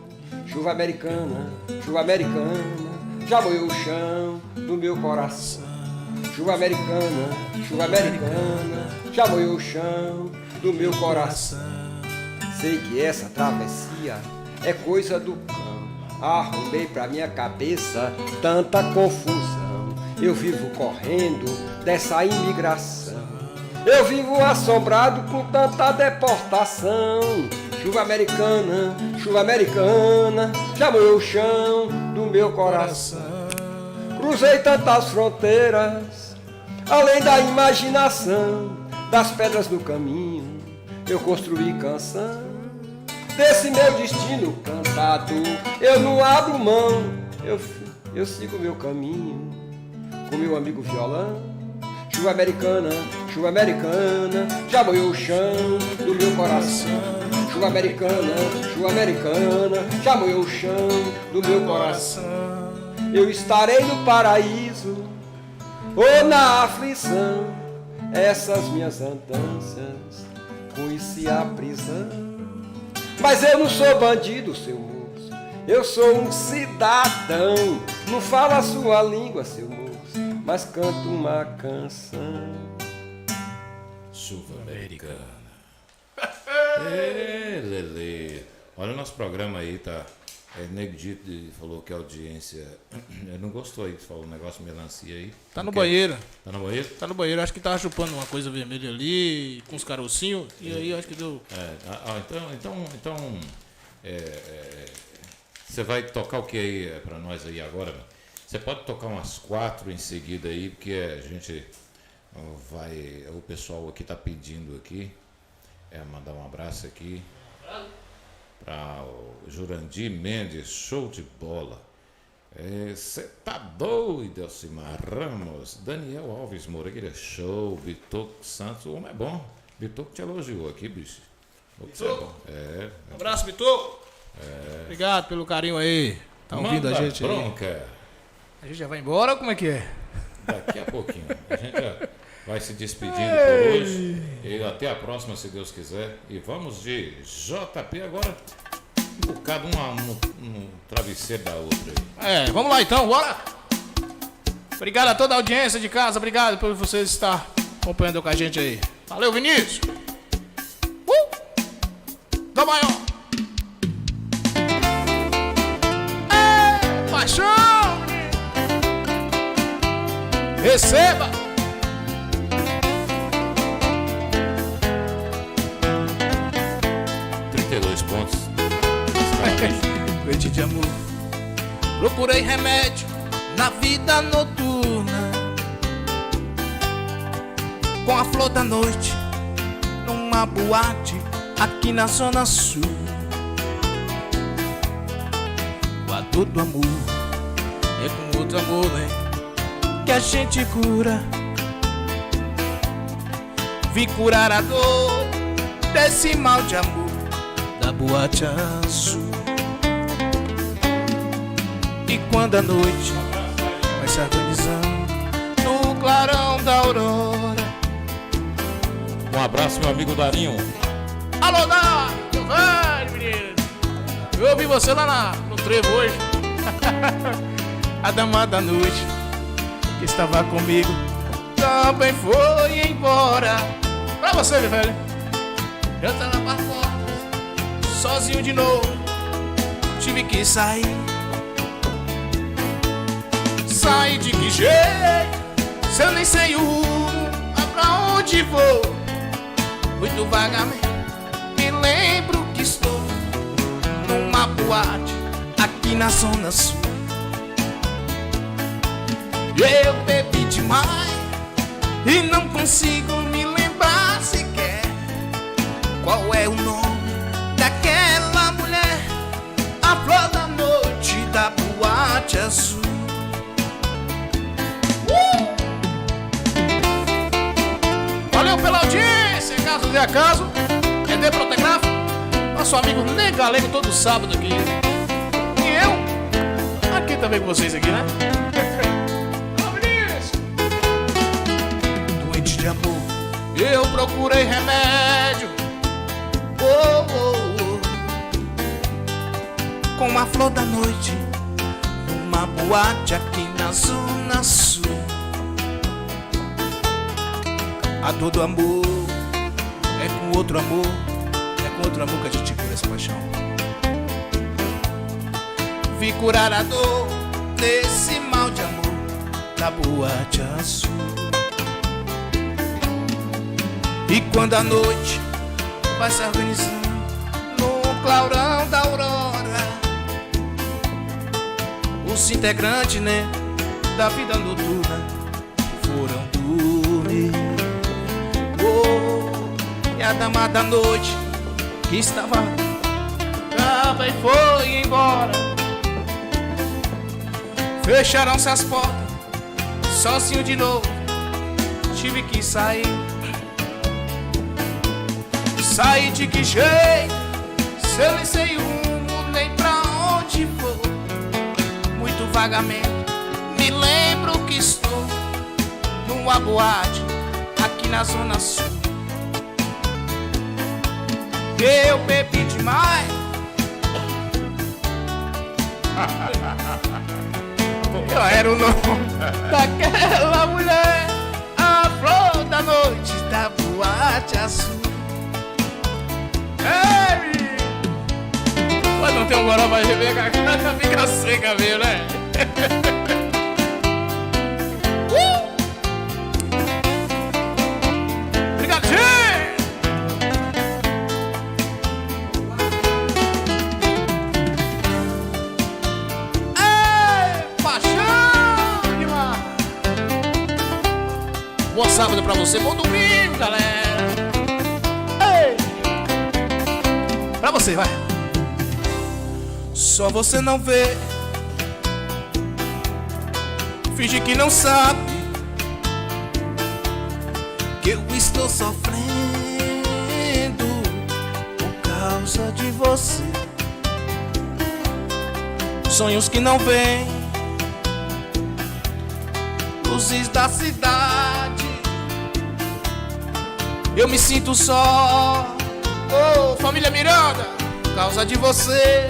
Chuva americana, já molhou o chão do meu coração. Chuva americana, já molhou o chão do meu coração. Sei que essa travessia é coisa do cão. Arrumei pra minha cabeça tanta confusão. Eu vivo correndo dessa imigração. Eu vivo assombrado com tanta deportação. Chuva americana, já molhou o chão do meu coração. Cruzei tantas fronteiras, além da imaginação, das pedras do caminho, eu construí canção. Desse meu destino cantado, eu não abro mão, eu sigo meu caminho, com meu amigo violão. Chuva americana, já molhou o chão do meu coração. Chuva americana, já molhou o chão do meu coração. Eu estarei no paraíso ou na aflição, essas minhas andanças, conheci a prisão. Mas eu não sou bandido, seu moço, eu sou um cidadão. Não falo a sua língua, seu moço, mas canto uma canção. Chuva americana. Lelê. Olha o nosso programa aí, tá? Nego Dito falou que a audiência não gostou aí, que falou um negócio melancia aí. Tá no banheiro. Tá no banheiro? Tá no banheiro, acho que tava chupando uma coisa vermelha ali, com os carocinhos, e aí acho que deu. Então, você vai tocar o que aí pra nós aí agora? Você pode tocar umas 4 em seguida aí, porque a gente vai. O pessoal aqui tá pedindo aqui. Mandar um abraço aqui para o Jurandir Mendes, show de bola. Você tá doido, Elcimar Ramos. Daniel Alves Moreira, show. Bitoco Santos, o homem é bom. Bitoco te elogiou aqui, bicho. Bitoco? Um abraço, Bitoco. Obrigado pelo carinho aí. Tá ouvindo a gente bronca. Aí? A gente já vai embora ou como é que é? Daqui a pouquinho. A gente já vai se despedindo por hoje. E até a próxima, se Deus quiser. E vamos de JP agora. Um bocado um travesseiro da outra aí. Vamos lá então, bora! Obrigado a toda a audiência de casa. Obrigado por vocês estar acompanhando com a gente aí. Valeu, Vinícius! Dá maior! Paixão! Receba! Pontos. Noite de amor, procurei remédio na vida noturna, com a flor da noite, numa boate aqui na zona sul. O ator do amor é com outro amor, né, que a gente cura. Vim curar a dor desse mal de amor da boate azul. E quando a noite vai se organizando no clarão da aurora. Um abraço, meu amigo Darinho. Alô, Dário, meu velho, menino. Eu ouvi você lá no trevo hoje. A dama da noite que estava comigo também foi embora. Pra você, meu velho. Eu tava pra fora, sozinho de novo, tive que sair. Sair de que jeito, se eu nem sei o rumo, pra onde vou? Muito vagamente me lembro que estou numa boate aqui na zona sul. Eu bebi demais e não consigo me lembrar sequer qual é o nome daquela mulher, a flor da noite da boate azul. Valeu pela audiência. Caso de acaso, é de Protegrafo. Nosso amigo Ney Galego todo sábado aqui. E eu, aqui também com vocês aqui, né? Doente de amor, eu procurei remédio, oh, oh, oh, com a flor da noite, numa boate aqui na zona sul. A dor do amor é com outro amor, é com outro amor que a gente cura essa paixão. Vi curar a dor desse mal de amor da boate azul. E quando a noite vai se organizando no clarão da aurora, os integrantes, né, da vida noturna foram dormir. Oh, e a dama da noite que estava brava e foi embora. Fecharam-se as portas, sozinho de novo, tive que sair. Sair de que jeito, se eu nem sei o rumo, nem pra onde vou? Muito vagamente me lembro que estou numa boate aqui na zona sul. Eu bebi demais. Eu era o nome daquela mulher, a flor da noite da boate azul. Ei! Mas não tem um goró pra rever, a cara fica seca mesmo, né? Obrigado, gente! Ei, paixão demais! Bom sábado pra você, bom domingo, galera! Pra você, vai. Só você não vê, finge que não sabe que eu estou sofrendo por causa de você. Sonhos que não vêm, luzes da cidade, eu me sinto só. Oh, família Miranda, por causa de você.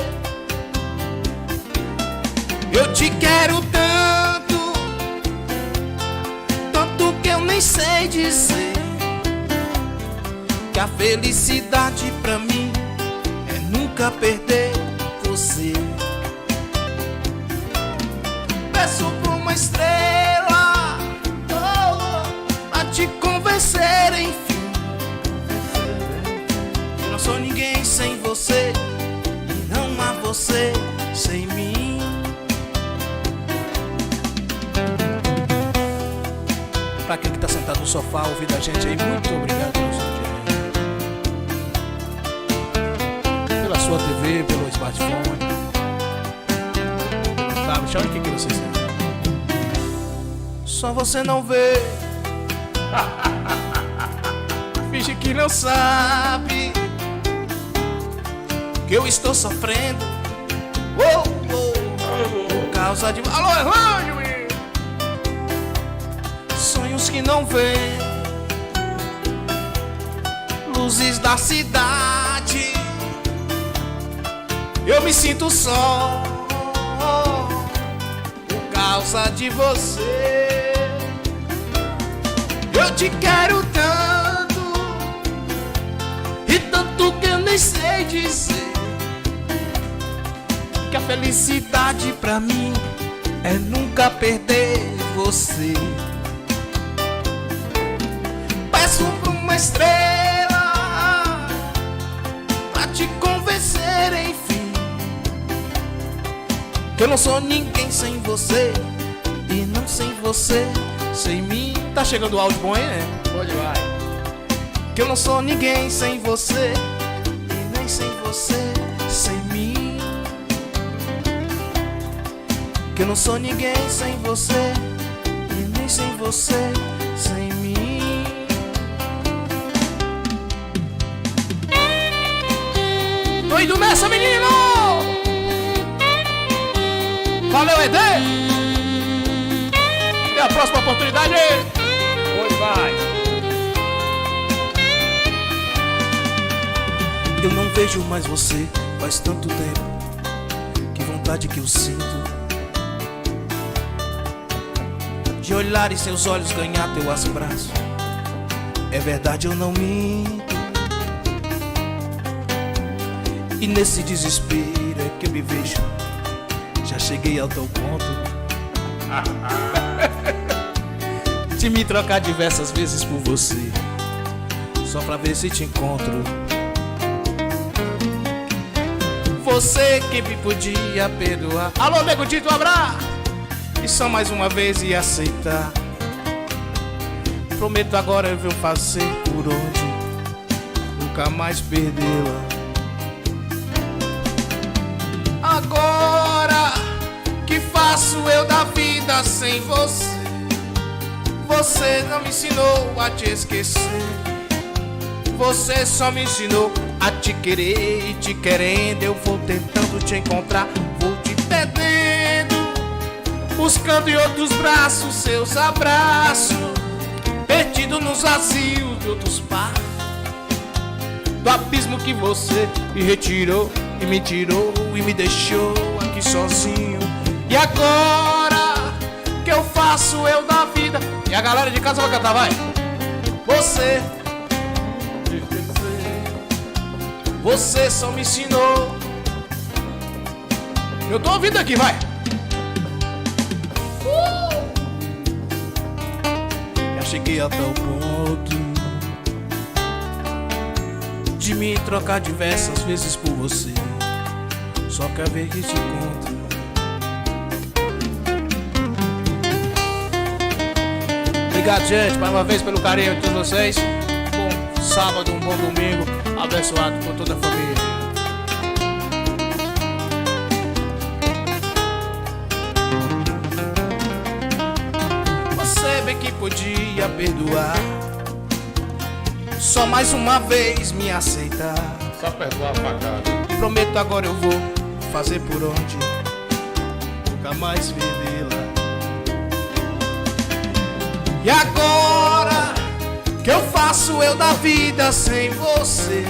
Eu te quero tanto, tanto que eu nem sei dizer que a felicidade pra mim é nunca perder você. Peço por uma estrela, oh, pra te convencer, enfim. Eu não sou ninguém sem você, e não há você Pra aquele que tá sentado no sofá ouvindo a gente aí, muito obrigado pelo seu dia. Pela sua TV, pelo smartphone. Tá, me chama o que vocês têm. Só você não vê. Finge que não sabe que eu estou sofrendo. Por causa de... Alô, Erlânio! Sonhos que não vê. Luzes da cidade. Eu me sinto só por causa de você. Eu te quero tanto, e tanto que eu nem sei dizer, que a felicidade pra mim é nunca perder você. Peço pra uma estrela pra te convencer, enfim, que eu não sou ninguém sem você, e não sem você, sem mim. Tá chegando o áudio bom aí, né? Pode vai. Que eu não sou ninguém sem você, e nem sem você, sem mim. Que eu não sou ninguém sem você, e nem sem você, sem mim. Doido nessa, menino! Valeu, ED! E a próxima oportunidade aí! Pode vai. Eu não vejo mais você faz tanto tempo. Que vontade que eu sinto de olhar em seus olhos, ganhar teu abraço. É verdade, eu não minto. E nesse desespero é que eu me vejo. Já cheguei ao teu ponto de me trocar diversas vezes por você, só pra ver se te encontro. Você que me podia perdoar. Alô, nego Tito, um abraço. E só mais uma vez ia aceitar. Prometo agora eu vou fazer por onde nunca mais perdê-la. Agora que faço eu da vida sem você? Você não me ensinou a te esquecer. Você só me ensinou a te querer, e te querendo eu vou tentando te encontrar. Vou te perdendo, buscando em outros braços seus abraços, perdido nos vazios de outros pares, do abismo que você me retirou e me tirou e me deixou aqui sozinho. E agora que eu faço eu da vida? E a galera de casa vai cantar, vai. Você só me ensinou. Eu tô ouvindo aqui, vai. Já cheguei até o ponto de me trocar diversas vezes por você, só quer ver que te encontro. Obrigado, gente, mais uma vez pelo carinho de todos vocês. Bom sábado, um bom domingo, abençoado por toda a família. Você bem que podia perdoar, só mais uma vez me aceitar. Só perdoar a facada. Prometo agora eu vou fazer por onde nunca mais perdê-la. E agora que eu faço eu da vida sem você?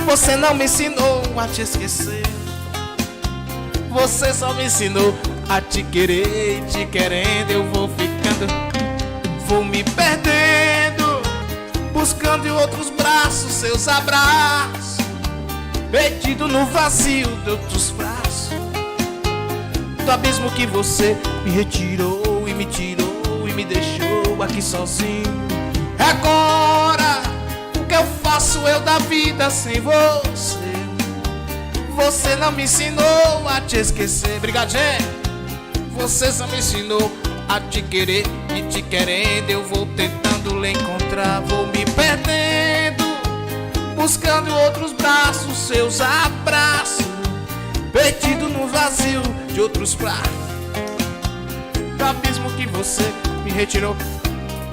Você não me ensinou a te esquecer. Você só me ensinou a te querer, e te querendo eu vou ficando, vou me perdendo, buscando em outros braços seus abraços, perdido no vazio de outros braços, do abismo que você me retirou e me tirou e me deixou aqui sozinho. Agora o que eu faço eu da vida sem você? Você não me ensinou a te esquecer. Obrigado, gente. Você só me ensinou a te querer E te querendo eu vou tentando lhe encontrar. Vou me perdendo, buscando outros braços, seus abraços, perdido no vazio de outros pratos, do abismo que você me retirou.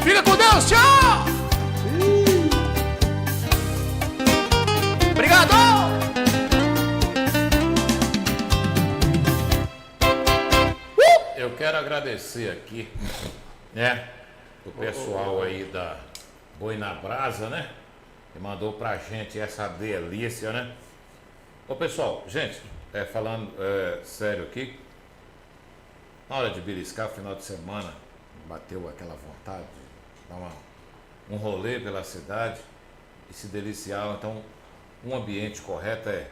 Fica com Deus, tchau! Obrigado! Eu quero agradecer aqui, né, o pessoal aí da Boi na Brasa, né, que mandou pra gente essa delícia, né. Ô pessoal, gente, falando sério aqui, na hora de beliscar, final de semana, bateu aquela vontade de dar um rolê pela cidade e se deliciar. Então, um ambiente correto é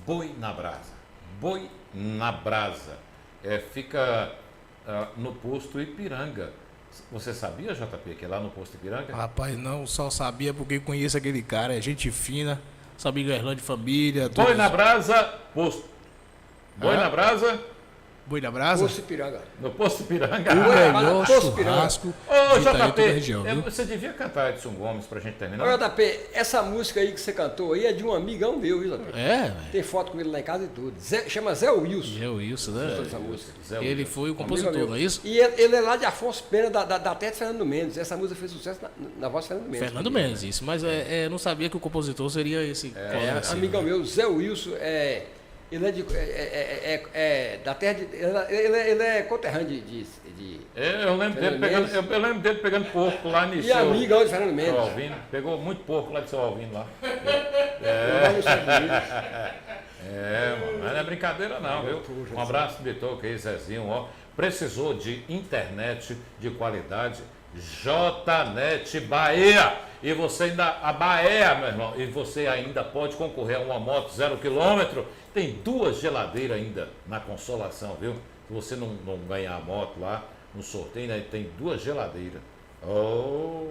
Boi na Brasa. Boi na Brasa. Fica no posto Ipiranga. Você sabia, JP, que é lá no posto Ipiranga? Rapaz, não, só sabia porque conheço aquele cara, é gente fina, sabia que é irmão de família. Boi na Brasa, posto. Boi na Brasa. Boi na Brasa? Posto Ipiranga. No posto Ipiranga. O melhor Posto churrasco Ô, de Itaí, toda a JP, região, viu? você devia cantar Edson Gomes pra gente terminar? Olha, JP, essa música aí que você cantou aí é de um amigão meu, viu, JP? É, velho. Tem foto com ele lá em casa e tudo. Chama Zé Wilson. É o Wilson, né? Essa música. Ele foi o compositor, Amigo não meu. é isso? E ele é lá de Afonso Pena, da terra de Fernando Mendes. Essa música fez sucesso na voz de Fernando Mendes. Fernando Mendes, isso. Mas não sabia que o compositor seria esse. Amigão meu, Zé Wilson, ele é da terra de. Ele é conterrâneo de Eu lembro dele pegando porco lá no e amigão de Fernando Mendes. Seu Alvino. Pegou muito porco lá de seu Alvino lá. Mano, não é brincadeira não, viu? Um abraço pro Bitoca aí, Zezinho, ó. Precisou de internet de qualidade, JNet Bahia. E você ainda, a Bahia, meu irmão, e você ainda pode concorrer a uma moto 0 km. Tem 2 geladeiras ainda na consolação, viu? Se você não ganhar a moto lá no sorteio, né, tem 2 geladeiras. Oh,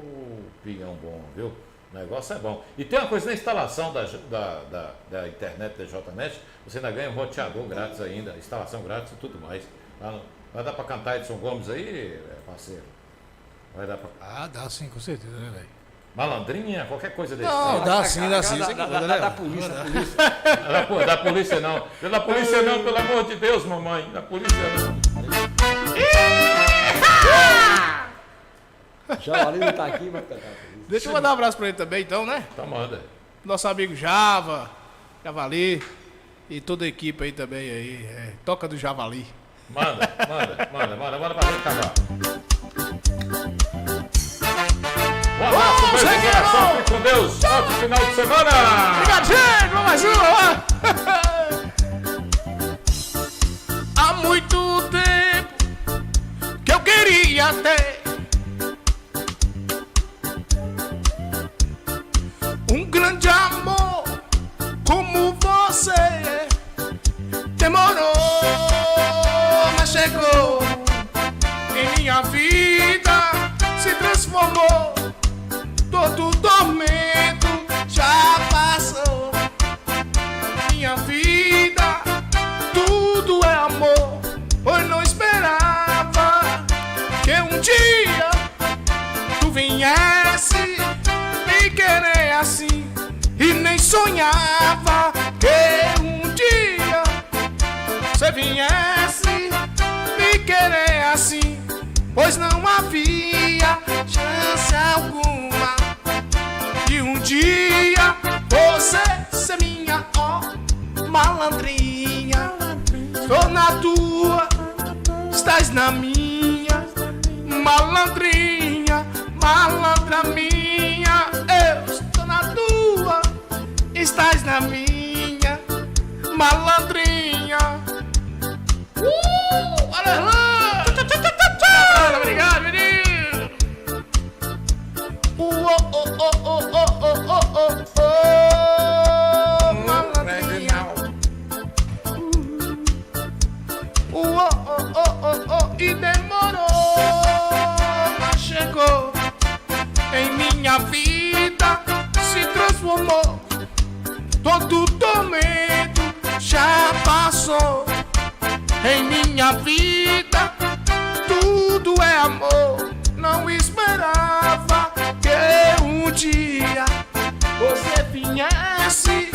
pinhão bom, viu? O negócio é bom. E tem uma coisa na instalação da internet da JNet, você ainda ganha um roteador grátis ainda, instalação grátis e tudo mais. Vai dar pra cantar Edson Gomes aí, parceiro? Vai dar pra... Ah, dá sim, com certeza, né, velho? Malandrinha, qualquer coisa desse. Não, dá sim, dá sim. Da polícia. Da polícia não. Da polícia não, pelo amor de Deus, mamãe. Da polícia não. Javali não tá aqui, vai cantar. Deixa eu mandar um abraço pra ele também, então, né? Então manda. Nosso amigo Javali e toda a equipe aí também aí. Toca do Javali. Manda pra gente acabar. Um abraço, um beijo no coração, fique com Deus. Ótimo final de semana. Obrigado, gente. Vamos mais uma. Há muito tempo que eu queria ter um grande amor como você. Demorou, mas chegou em minha vida, se transformou. Todo tormento já passou. Minha vida, tudo é amor. Pois não esperava que um dia tu viesse me querer assim. E nem sonhava que um dia você viesse me querer assim. Pois não havia chance alguma de um dia você ser minha, malandrinha. Estou na tua, estás na minha, malandrinha, malandra minha. Eu estou na tua, estás na minha, malandrinha. Aleluia! Obrigado, menino! Malandrinha. E demorou, mas chegou em minha vida, se transformou. Todo tormento já passou em minha vida. Tudo é amor, não não esperava que um dia você viesse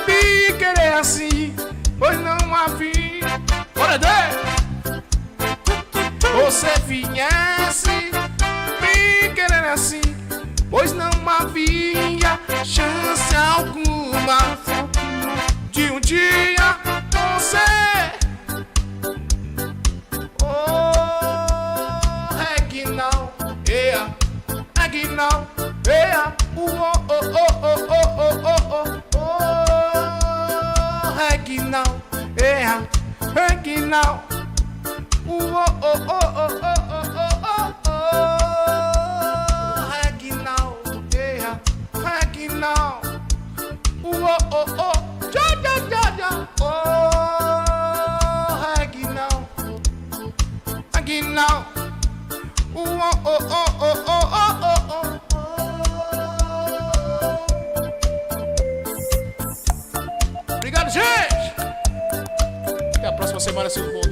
me querer assim, pois não havia. Bora, você viesse me querer assim, pois não havia chance alguma de um dia você. Oh, Reginal, yeah, Reginal, yeah, oh, oh, oh, oh, oh, oh, oh, oh, Reginal, yeah, Reginal, oh, oh, oh, oh, oh, oh, oh, oh, Reginal, yeah, Reginal, oh, oh, oh, ja, ja, ja, ja, oh, Reginal, Reginal, oh, oh, oh, oh, oh, oh, oh, oh. Obrigado, gente! Até a próxima semana, se o bom